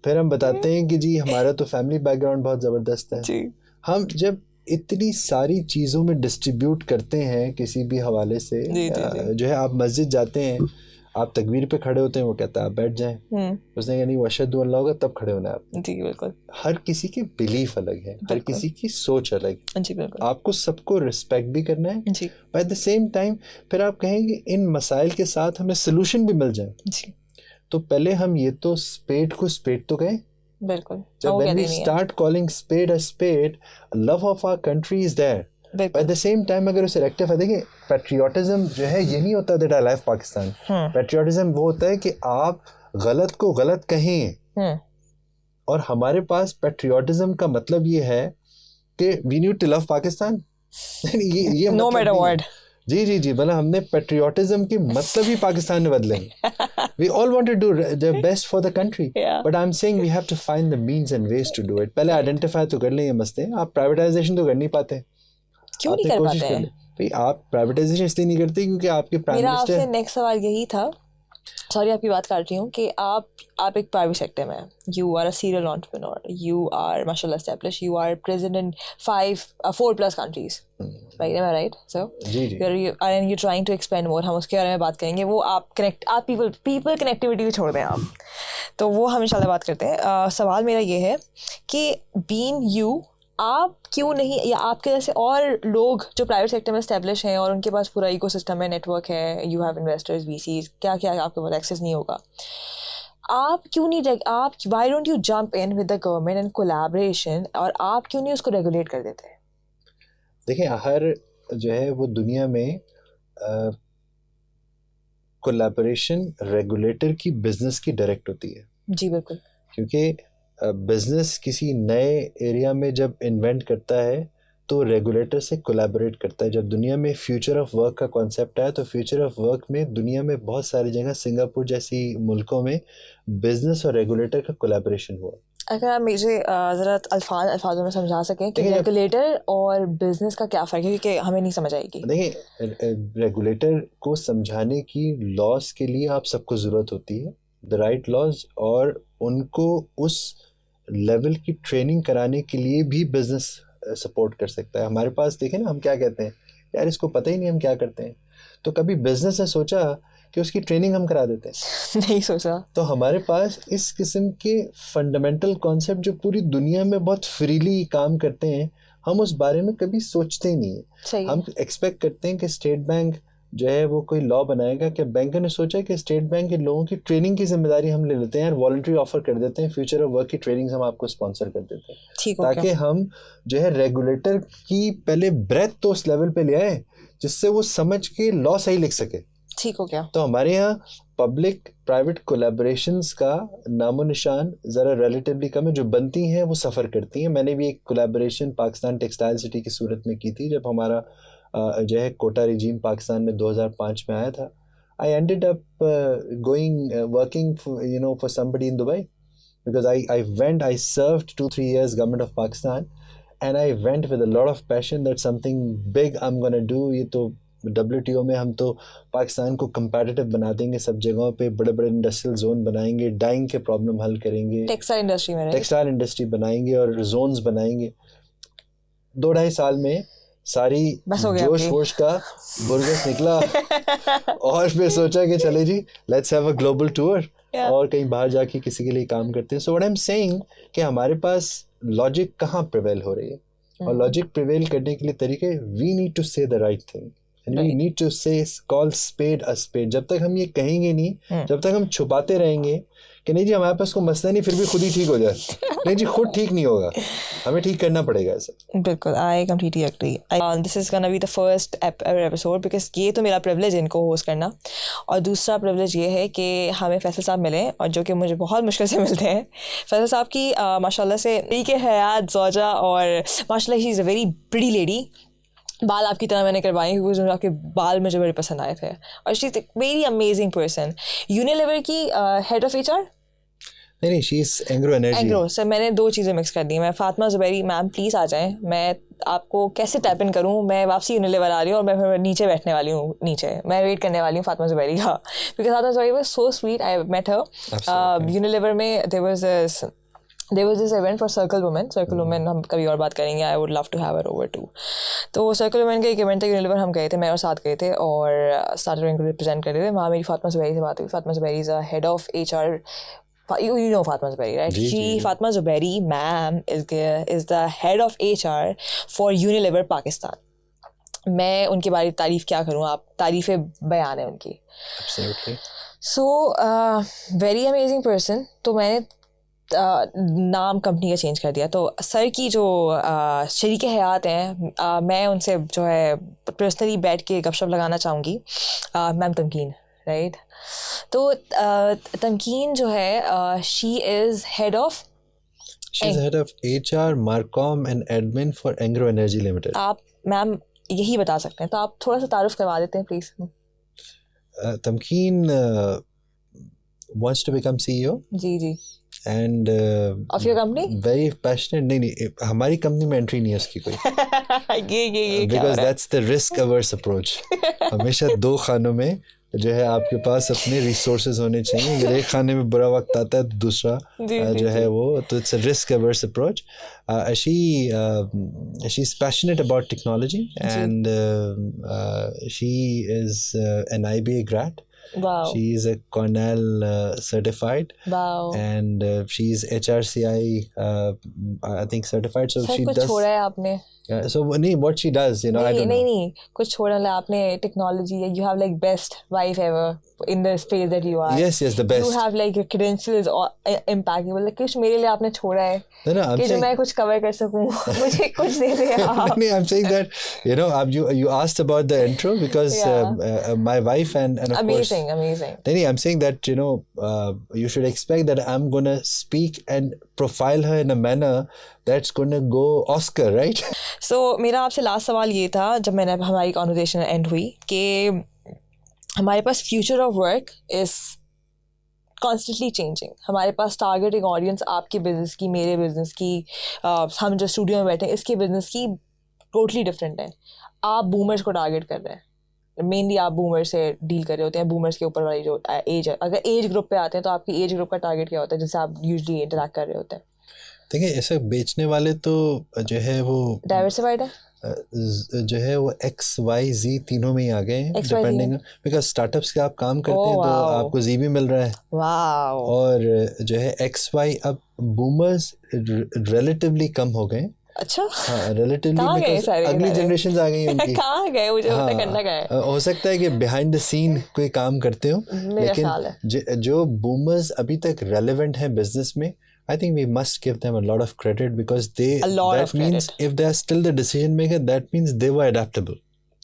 फिर हम बताते हैं कि जी हमारा तो फैमिली बैकग्राउंड बहुत ज़बरदस्त है जी। हम जब इतनी सारी चीज़ों में डिस्ट्रीब्यूट करते हैं किसी भी हवाले से जी, जी। जो है आप मस्जिद जाते हैं, आप तकबीर पे खड़े होते हैं, वो कहता है आप बैठ जाएं। उसने कहा नहीं, वो अशहदु अल्लाह होगा तब खड़े होना है आप। जी बिल्कुल। हर किसी की बिलीफ अलग है, हर किसी की सोच अलग है जी। बिल्कुल। आपको सबको रिस्पेक्ट भी करना है जी, but at the same time फिर आप कहेंगे इन मसाइल के साथ हमें सोल्यूशन भी मिल जाए जी। तो पहले हम ये तो स्पेड को स्पेड तो कहें। बिल्कुल। जब when we start calling spade a spade, love of our country is there. But at the same time अगर उसे रेक्टिफाई, देखिए पैट्रियोटिज्म जो है ये नहीं होता that I love Pakistan. Patriotism वो होता है कि आप गलत को गलत कहें, और हमारे पास पैट्रियोटिज्म का मतलब ये है कि we need to love Pakistan. ये no matter what, जी जी जी, मतलब हमने पेट्रियोटिज्म की मतलब ही पाकिस्तान में बदलेंगे. We all want to do the best for the country, but I'm saying we have to find the means and ways to do it. पहले identify तो कर लें ये मसले. आप प्राइवेटाइजेशन तो कर नहीं पाते. क्यों नहीं कर पाते हैं? भाई आप प्राइवेटाइजेशन इसलिए नहीं करते क्योंकि आपके प्राइम मिनिस्टर. मेरा आपसे नेक्स्ट सवाल यही था, सॉरी आपकी बात काट रही हूँ, कि आप एक प्राइवेट सेक्टर में, you are a serial entrepreneur, you are माशाल्लाह establish, you are present in 4+ countries, right? Am I right? So you trying to expand more. हम उसके बारे में बात करेंगे. वो आप पीपल कनेक्टिविटी को छोड़ दें आप, तो वो हम इंशाल्लाह बात करते हैं. सवाल मेरा ये है कि बीइंग यू, आप क्यों नहीं, या आपके जैसे और लोग जो प्राइवेट सेक्टर में एस्टेब्लिश हैं और उनके पास पूरा इकोसिस्टम है, नेटवर्क है, यू हैव इन्वेस्टर्स, वीसीज, क्या क्या आपके पास एक्सेस नहीं होगा, आप क्यों नहीं, आप why don't you jump in with the government and collaboration, और आप क्यों नहीं उसको रेगुलेट कर देते? देखिए, हर जो है वो दुनिया में कोलैबोरेशन रेगुलेटर की बिजनेस की डायरेक्ट होती है. जी बिल्कुल. क्योंकि बिजनेस किसी नए एरिया में जब इन्वेंट करता है तो रेगुलेटर से कोलैबोरेट करता है. जब दुनिया में फ्यूचर ऑफ वर्क का कॉन्सेप्ट आया तो फ्यूचर ऑफ वर्क में दुनिया में बहुत सारी जगह, सिंगापुर जैसी मुल्कों में बिजनेस और रेगुलेटर का कोलैबोरेशन हुआ. अगर आप मुझे ज़रा अल्फाजों में समझा सकें कि रेगुलेटर और बिजनेस का क्या फ़र्क है, क्योंकि हमें नहीं समझ आएगी. देखिए, रेगुलेटर को समझाने की लॉज के लिए आप सबको ज़रूरत होती है, द राइट लॉज, और उनको उस लेवल की ट्रेनिंग कराने के लिए भी बिजनेस सपोर्ट कर सकता है. हमारे पास देखें ना, हम क्या कहते हैं, यार इसको पता ही नहीं हम क्या करते हैं. तो कभी बिजनेस ने सोचा कि उसकी ट्रेनिंग हम करा देते हैं? नहीं सोचा. तो हमारे पास इस किस्म के फंडामेंटल कॉन्सेप्ट जो पूरी दुनिया में बहुत फ्रीली काम करते हैं, हम उस बारे में कभी सोचते ही नहीं है. हम एक्सपेक्ट करते हैं कि स्टेट बैंक जो है वो कोई लॉ बनाएगा. कि बैंकर ने सोचा कि स्टेट बैंक के लोगों की ट्रेनिंग की जिम्मेदारी हम ले लेते हैं, यार वॉलंटरी ऑफर कर देते हैं, फ्यूचर ऑफ वर्क की ट्रेनिंग हम आपको स्पॉन्सर कर देते हैं, ताकि हम जो है रेगुलेटर की पहले ब्रेथ तो उस लेवल पे ले आए जिससे वो समझ के लॉ सही लिख सके. ठीक हो गया. तो हमारे यहाँ पब्लिक प्राइवेट कोलैबोरेशंस का नामो निशान ज़रा रिलेटिवली कम है. जो बनती हैं वो सफ़र करती हैं. मैंने भी एक कोलैबोरेशन पाकिस्तान टेक्सटाइल सिटी की सूरत में की थी जब हमारा जो है कोटा रिजीम पाकिस्तान में 2005 में आया था. I ended up going working for somebody in Dubai because I served 2-3 years government of Pakistan and I went with a lot of passion that something big I am gonna do. ये तो WTO में हम तो पाकिस्तान को competitive बना देंगे, सब जगहों पे बड़े बड़े इंडस्ट्रियल जोन बनाएंगे, डाइंग के प्रॉब्लम हल करेंगे, टेक्सटाइल इंडस्ट्री बनाएंगे और जोन्स बनाएंगे. 2-2.5 साल में सारी जोश वोश का बुरगस निकला और फिर सोचा कि चले जी let's have a global tour और कहीं बाहर जाके किसी के लिए काम करते हैं. So what I am saying कि हमारे पास लॉजिक कहाँ प्रिवेल हो रही है, और लॉजिक प्रिवेल करने के लिए तरीके, we need to say the right thing and we need to say call spade a spade. जब तक हम ये कहेंगे नहीं, जब तक हम छुपाते रहेंगे कि नहीं जी हमारे पास कोई मसला नहीं, फिर भी खुद ही ठीक हो जाए, नहीं जी खुद ठीक नहीं होगा, हमें ठीक करना पड़ेगा ऐसा. बिल्कुल, I completely agree. This is gonna be the first episode because ये तो मेरा प्रिविलेज है इनको होस्ट करना, और दूसरा प्रिविलेज ये है कि हमें फैसल साहब मिले, और जो कि मुझे बहुत मुश्किल से मिलते हैं. फैसल साहब की माशाल्लाह से तरीके हयात ज़ौजा, और माशाल्लाह ही is a very pretty lady. बाल आपकी तरह मैंने करवाए क्योंकि आपके बाल मुझे बड़े पसंद आए थे, और she is very amazing person. Unilever की हेड ऑफ HR. नहीं, शी इज़ एंग्रो सर. मैंने 2 चीज़ें मिक्स कर दी. मैं फातिमा ज़ुबैरी मैम प्लीज़ आ जाएं, मैं आपको कैसे टैप इन करूं, मैं वापसी यूनिलीवर आ रही हूँ और मैं फिर नीचे बैठने वाली हूँ, नीचे मैं वेट करने वाली हूँ फातिमा ज़ुबैरी का, because Fatima Zubairi was so sweet. I met her Unilever में. there was this event for Circle Women. हम कभी और बात करेंगे. I would love to have her over too. तो Circle Women का एक इवेंट था यूनिलीवर, हम गए थे, मैं और साथ गए थे, और स्टार्टअप को रिप्रेजेंट कर रहे थे. वहाँ मेरी फातिमा ज़ुबैरी से बात हुई. Fatima Zubairi is a head of HR. You know Fatima Zubairi, right? Fatima Zubairi, ma'am, is the head of HR for Unilever Pakistan. मैं उनके बारे में तारीफ़ क्या करूँ, आप तारीफ़ें बयान है उनकी. Absolutely. So very amazing person. तो मैंने नाम कंपनी का चेंज कर दिया. तो सर की जो शरीक हयात हैं, मैं उनसे जो है पर्सनली बैठ के गपशप लगाना चाहूँगी. Ma'am Tamkeen, right? तो तमकीन जो है, she is head of HR, Marcom and Admin for Angro Energy Limited. आप मैम यही बता सकते हैं, तो आप थोड़ा सा तारुफ करवा देते हैं please. Tamkeen wants to become CEO. जी जी. And Of your company? very passionate. नहीं हमारी कंपनी में एंट्री नहीं है उसकी कोई. ये Because that's the risk averse approach. हमेशा 2 खानों में जो है आपके पास अपने रिसोर्सेज होने चाहिए. अगर एक खाने में बुरा वक्त आता है तो दूसरा जो है वो, तो it's a risk averse approach. she's passionate about technology and she is an IBA grad. Wow. She is a Cornell certified. Wow. And she's HRCI I think certified. So she कुछ does. छोड़ा है आपने? So what she does, I don't know. नहीं कुछ छोड़ा है आपने. Technology, you have like best wife ever in the space that you are. Yes, the best. You have like your credentials impeccable. Like कुछ मेरे लिए आपने छोड़ा है कि जो मैं कुछ कवर कर सकूं. मुझे कुछ दे दे आप. No, I'm saying that you asked about the intro because my wife and of amazing, course amazing. Then I'm saying that you should expect that I'm gonna speak and profile her in a manner that's gonna go Oscar, right? So मेरा आपसे last सवाल ये था जब मैंने हमारी conversation and हुई कि हमारे पास future of work is constantly changing. हमारे पास टारगेटिंग ऑडियंस आपके बिजनेस की, मेरे बिजनेस की, हम जो स्टूडियो में बैठे हैं इसके बिजनेस की टोटली डिफरेंट है. आप बूमर्स को टारगेट कर रहे हैं. मेनली आप बूमर से डील कर रहे होते हैं. बूमर्स के ऊपर वाली जो एज है, अगर एज ग्रुप पे आते हैं तो आपकी एज ग्रुप का टारगेट क्या होता है जिससे आप यूजुअली इंटरेक्ट कर रहे होते हैं? देखिए ऐसे बेचने वाले तो जो है वो डाइवर्सिफाइड है, जो है वो XYZ तीनों में ही आ गए हैं डिपेंडिंग, बिकॉज स्टार्टअप्स के आप काम करते हैं तो आपको Z भी मिल रहा है. वाओ. और जो है XY अब बूमर्स रिलेटिवली कम हो गए. अच्छा. हाँ रिलेटिवली अगली जनरेशन आ गई उनकी. कहाँ गए मुझे पता करना क्या है. हो सकता है कि बिहाइंड द सीन कोई काम करते हो, लेकिन जो बूमर्स अभी तक रेलेवेंट हैं बिजनेस में, I think we must give them a lot of credit because that means if they are still the decision maker, that means they were adaptable.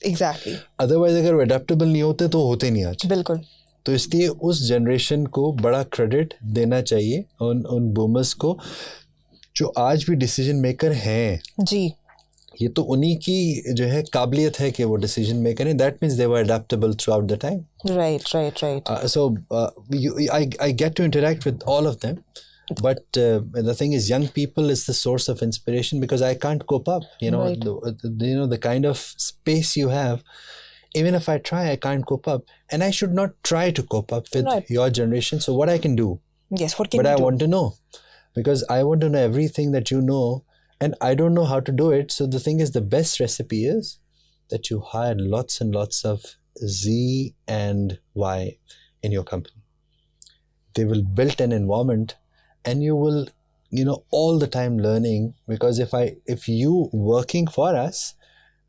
Exactly. Otherwise अगर वो adaptable नहीं होते तो होते नहीं आज. बिल्कुल. तो इसलिए उस जनरेशन को बड़ा क्रेडिट देना चाहिए उन बूमर्स को जो आज भी डिसीजन मेकर हैं. जी. ये तो उन्हीं की जो है काबिलियत है कि वो डिसीजन मेकर हैं. That means they were adaptable through out the time. Right. So I get to interact with all of them. But the thing is, young people is the source of inspiration because I can't cope up. Right. The kind of space you have. Even if I try, I can't cope up, and I should not try to cope up with your generation. So what I can do? Yes, what can you do? But I want to know, because I want to know everything that you know, and I don't know how to do it. So the thing is, the best recipe is that you hire lots and lots of Z and Y in your company. They will build an environment. And you will, all the time learning, because if you working for us,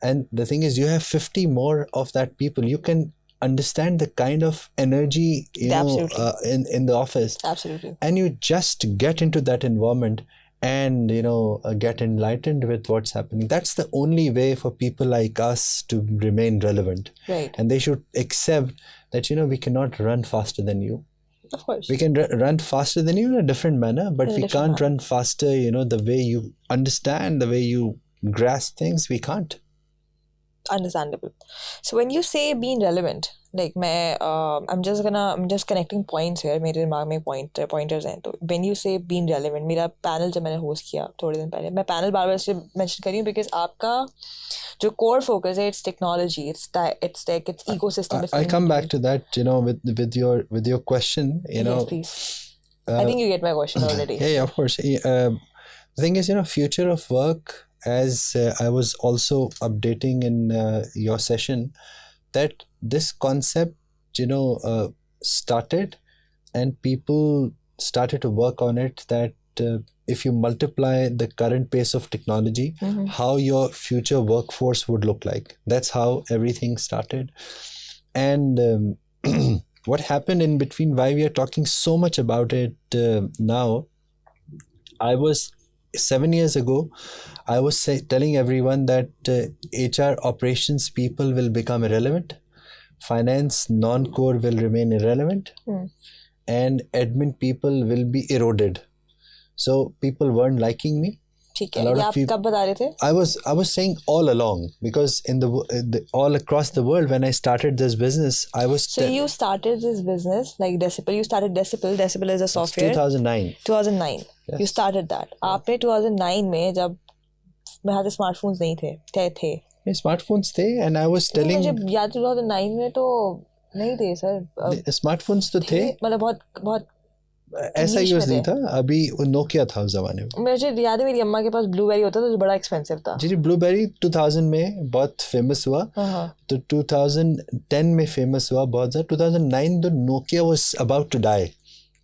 and the thing is you have 50 more of that people, you can understand the kind of energy, in the office. Absolutely. And you just get into that environment and, get enlightened with what's happening. That's the only way for people like us to remain relevant. Right. And they should accept that, we cannot run faster than you. Of course. We can run faster than you in a different manner, but we can't run faster, the way you understand, the way you grasp things, we can't. Understandable. So when you say being relevant, like I'm just connecting points here. मेरे दिमाग में pointers हैं. तो when you say being relevant, मेरा panel जब मैंने host किया थोड़े दिन पहले, मैं panel बार-बार इसलिए mention कर रही हूँ because आपका जो core focus है, it's technology, it's tech, it's ecosystem. I come back to that, with your question, Yes, please. I think you get my question already. Yeah, of course. The thing is, future of work, as I was also updating in your session, that this concept, started and people started to work on it, that if you multiply the current pace of technology, how your future workforce would look like. That's how everything started. And what happened in between, why we are talking so much about it now, 7 years ago, I was telling everyone that HR operations people will become irrelevant, finance non-core will remain irrelevant, and admin people will be eroded. So people weren't liking me. ठीक A है, lot ये of आप people. कब बता रहे थे? I was saying all along, because in all across the world, when I started this business, I was So you started this business like Decibel. You started Decibel. Decibel is a it's software. 2009. 2009. You Yes. started that. आपने 2009 में, जब मेरे हाथ smartphones नहीं थे Smartphones थे, and I was नहीं, telling मुझे याद 2009 में तो नहीं थे सर, smartphones तो थे, मतलब बहुत बहुत ऐसा niche यूज में नहीं थे। था। अभी नोकिया था उस जमाने में। मुझे याद है मेरी अम्मा के पास ब्लूबेरी होता था जो बड़ा एक्सपेंसिव था। जी, ब्लूबेरी 2000 में बहुत फेमस हुआ, तो 2010 में फेमस हुआ बहुत ज़्यादा। 2009 तो Nokia was about to die.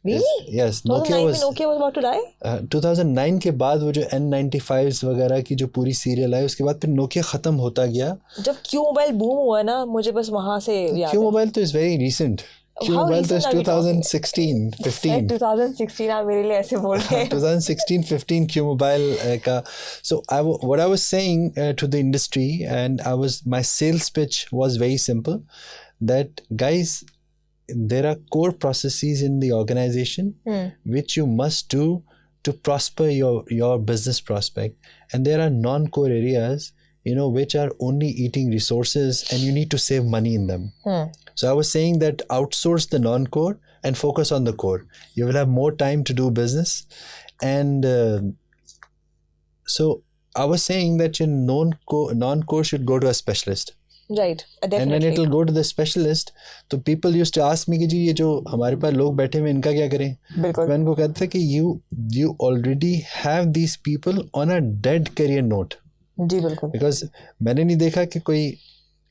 Really? Yes, Nokia 2009 was में Nokia was about to die? 2009 के बाद वो जो N95s वगैरह की जो पूरी सीरियल आई, उसके बाद फिर नोकिया ख़त्म होता गया। जब क्यू मोबाइल बूम हुआ ना, मुझे बस वहाँ से याद क्यू है। मोबाइल तो is very recent. Q How mobile तो is recent are we talking? 2016 15 2016 आप मेरे लिए ऐसे बोल रहे हैं। 2016 15 क्यू मोबाइल का। So what I was saying to the industry, and my sales pitch was very simple, that guys, there are core processes in the organization which you must do to prosper your business prospect, and there are non-core areas, which are only eating resources, and you need to save money in them. So I was saying that outsource the non-core and focus on the core. You will have more time to do business, and so I was saying that your non-core should go to a specialist. Right, definitely. And when it will go to the specialist, तो people used to ask me कि जी ये जो हमारे पास लोग बैठे हुए इनका क्या करें? बिल्कुल। मैं उनको कहता था कि you already have these people on a dead career note. जी बिल्कुल। Because मैंने नहीं देखा कि कोई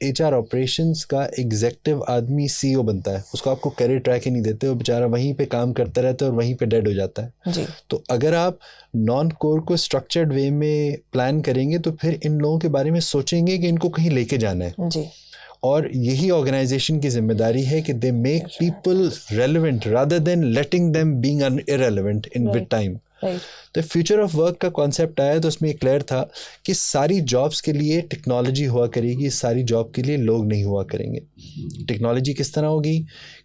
HR ऑपरेशंस का एग्जेक्टिव आदमी CEO बनता है, उसको आपको करियर ट्रैक ही नहीं देते, वो बेचारा वहीं पे काम करता रहता है और वहीं पे डेड हो जाता है। जी। तो अगर आप नॉन कोर को स्ट्रक्चर्ड वे में प्लान करेंगे तो फिर इन लोगों के बारे में सोचेंगे कि इनको कहीं लेके जाना है। जी। और यही ऑर्गेनाइजेशन की जिम्मेदारी है कि they make people relevant rather than letting them being irrelevant in with time. तो फ्यूचर ऑफ वर्क का कॉन्सेप्ट आया तो उसमें क्लियर था कि सारी जॉब्स के लिए टेक्नोलॉजी हुआ करेगी, सारी जॉब के लिए लोग नहीं हुआ करेंगे। टेक्नोलॉजी किस तरह होगी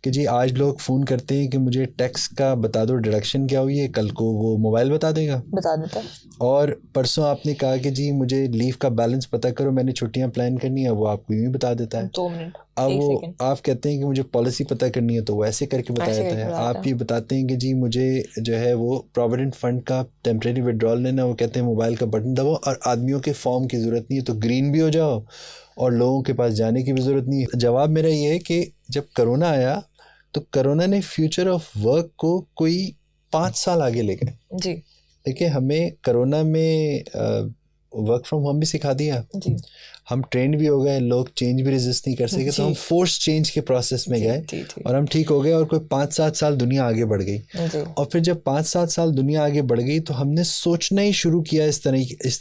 कि जी आज लोग फ़ोन करते हैं कि मुझे टैक्स का बता दो, डिडक्शन क्या हुई है, कल को वो मोबाइल बता देगा, बता देता है। और परसों आपने कहा कि जी मुझे लीव का बैलेंस पता करो, मैंने छुट्टियां प्लान करनी है, वो आपको यूँ ही बता देता है। 2 मिनट, अब 1 वो सेकंड। आप कहते हैं कि मुझे पॉलिसी पता करनी है तो वो ऐसे करके बता देता है। आप ये बताते हैं कि जी मुझे जो है वो प्रोविडेंट फंड का टेम्परेरी विड्रॉल लेना, वो कहते हैं मोबाइल का बटन दबाओ और आदमियों के फॉर्म की ज़रूरत नहीं है, तो ग्रीन भी हो जाओ और लोगों के पास जाने की भी ज़रूरत नहीं है। जवाब मेरा ये है कि जब कोरोना आया तो कोरोना ने फ्यूचर ऑफ वर्क को कोई 5 साल आगे ले गए। जी। देखिए, हमें कोरोना में वर्क फ्रॉम होम भी सिखा दिया, जी। हम ट्रेंड भी हो गए, लोग चेंज भी रेजिस्ट नहीं कर सके, तो हम फोर्स चेंज के प्रोसेस में गए और हम ठीक हो गए और कोई 5-7 साल दुनिया आगे बढ़ गई। और फिर जब 5-7 साल दुनिया आगे बढ़ गई तो हमने सोचना ही शुरू किया इस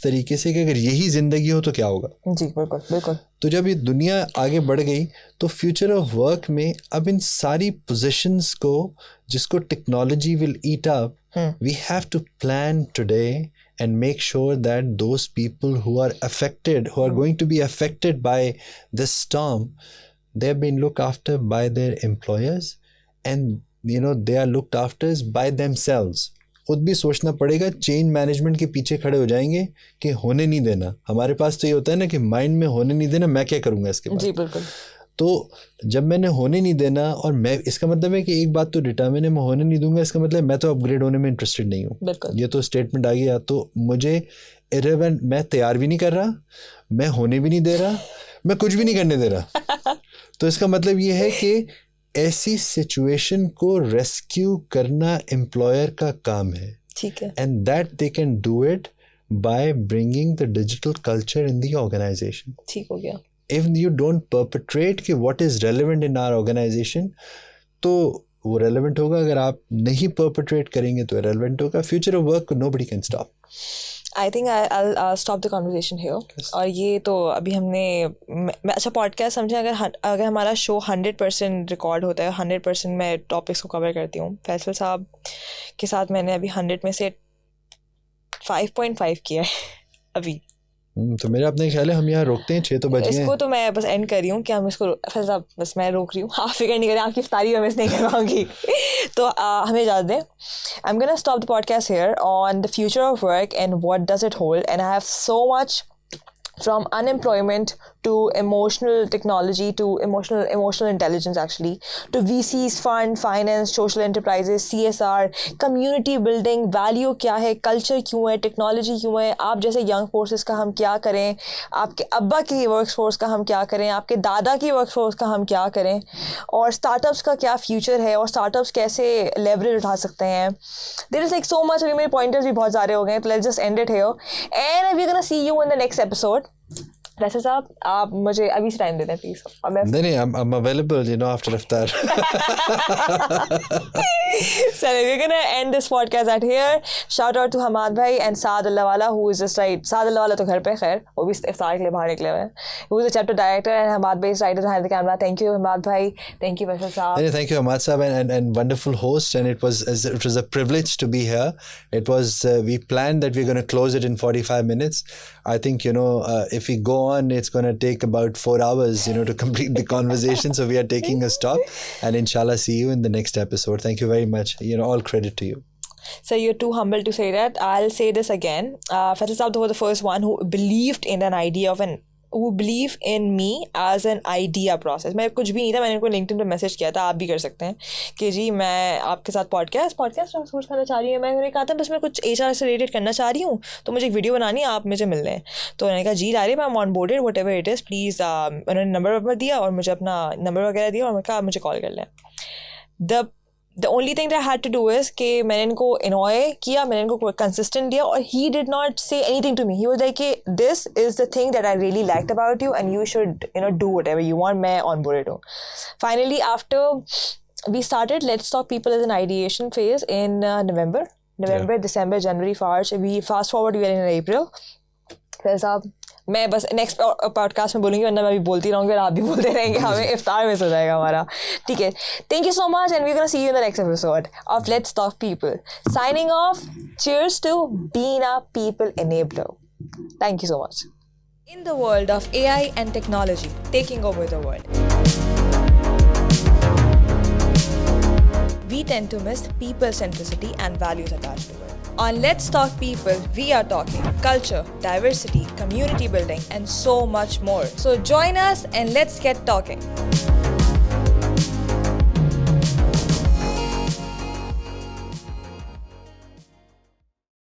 तरीके से कि अगर यही ज़िंदगी हो तो क्या होगा। जी बिल्कुल बिल्कुल। तो जब ये दुनिया आगे बढ़ गई तो फ्यूचर ऑफ वर्क में अब इन सारी पोजीशंस को जिसको technology will eat up, we have to plan today and make sure that those people who are affected, who are going to be affected by this storm, they have been looked after by their employers, and they are looked after by themselves. खुद भी सोचना पड़ेगा, change management के पीछे खड़े हो जाएंगे कि होने नहीं देना। हमारे पास तो ये होता है ना कि माइंड में होने नहीं देना, मैं क्या करूँगा इसके बाद। जी बिल्कुल। तो जब मैंने होने नहीं देना, और मैं इसका मतलब है कि एक बात तो डिटर्मिन है, मैं होने नहीं दूंगा, इसका मतलब मैं तो अपग्रेड होने में इंटरेस्टेड नहीं हूँ। ये तो स्टेटमेंट आ गया, तो मुझे इररिलेवेंट, मैं तैयार भी नहीं कर रहा, मैं होने भी नहीं दे रहा, मैं कुछ भी नहीं करने दे रहा। तो इसका मतलब ये है कि ऐसी सिचुएशन को रेस्क्यू करना एम्प्लॉयर का काम है। ठीक है। And that they can do it by bringing the digital culture in the organization. ठीक हो गया। If you don't perpetrate कि what is relevant in our organization, तो वो relevant होगा, अगर आप नहीं perpetrate करेंगे तो irrelevant होगा। Future of work nobody can stop. I think I'll stop the conversation here. Yes. और ये तो अभी हमने अच्छा पॉडकास्ट समझे, अगर हमारा शो 100% रिकॉर्ड होता है, 100% मैं टॉपिक्स को कवर करती हूँ। फैसल साहब के साथ मैंने अभी 100 में से 5.5 किया है अभी। तो मेरा अपने ख्याल है हम यहाँ रोकते हैं, 6 तो बज गए। इसको तो मैं बस एंड कर रही हूँ कि हम इसको फैसल साहब बस मैं रोक रही हूँ, आप फिक्र नहीं करें, आपकी इफ्तारी मैं मिस नहीं करवाऊंगी। तो हमें इजाज़त दें। I am gonna stop the podcast here on the future of work and what does it hold, and I have so much from unemployment to emotional technology to emotional intelligence, actually, to VCs, fund finance, social enterprises, CSR, community building, value क्या है, culture क्यों है, technology क्यों है, आप जैसे young forces का हम क्या करें, आपके अब्बा की workforce का हम क्या करें, आपके दादा की workforce का हम क्या करें, और startups का क्या future है, और startups कैसे leverage उठा सकते हैं. There is like so much. अभी मेरे pointers भी बहुत सारे हो गए, तो let's just end it here and we're gonna see you in the next episode. वैसे साहब आप मुझे अभी से टाइम दे दें प्लीज, और मैं नहीं I'm available, you know, after iftar. So we're gonna end this podcast at here. Shout out to Hamad bhai and Saad Allahwala, who is just right. Saad Allahwala तो घर पे खैर वो भी इफ्तार के लिए बाहर निकले हुए हैं. Who is the chapter director and Hamad bhai is right behind the camera. Thank you Hamad bhai. Thank you Faisal saab. Thank you Hamad saab, and wonderful host, and it was a privilege to be here. It was we planned that we're going to close it in 45 minutes. I think, you know, if we go on, it's going to take about 4 hours, you know, to complete the conversation. So we are taking a stop, and inshallah see you in the next episode. Thank you very much. You know, all credit to you. So you're too humble to say that. I'll say this again. Faisal Saab was the first one who believed in an idea of an who believe in me as an idea process. मैं कुछ भी नहीं था, मैंने उनको LinkedIn पे message किया था, आप भी कर सकते हैं कि जी मैं आपके साथ पॉडकास्ट सोच करना चाह रही हूँ. मैंने कहा था बस मैं कुछ HR से रिलेटेड करना चाह रही हूँ, तो मुझे एक वीडियो बनानी है, आप मुझे मिलने हैं. तो उन्होंने कहा जी Lareeb, I am on boarded whatever it is please. उन्होंने नंबर दिया और मुझे अपना नंबर वगैरह दिया और मैंने कहा आप मुझे कॉल कर लें. The only thing that I had to do is कि मैंने इनको annoy किया, मैंने इनको consistent दिया, और he did not say anything to me. He was like कि this is the thing that I really liked about you and you should, you know, do whatever you want. मैं on board हूँ. Finally, after we started Let's Talk People as an ideation phase in November, December, January, March. We fast forward, we are in April. फिर साहब मैं बस next podcast में बोलूँगी, वरना मैं भी बोलती रहूँगी और आप भी बोलते रहेंगे, हमें इफ्तार मिस हो जाएगा हमारा. ठीक है, thank you so much and we gonna see you in the next episode of let's talk people. Signing off. Cheers to being a people enabler. Thank you so much. In the world of AI and technology taking over the world, we tend to miss people centricity and values attached to it. On Let's Talk People, we are talking culture, diversity, community building, and so much more. So join us and let's get talking.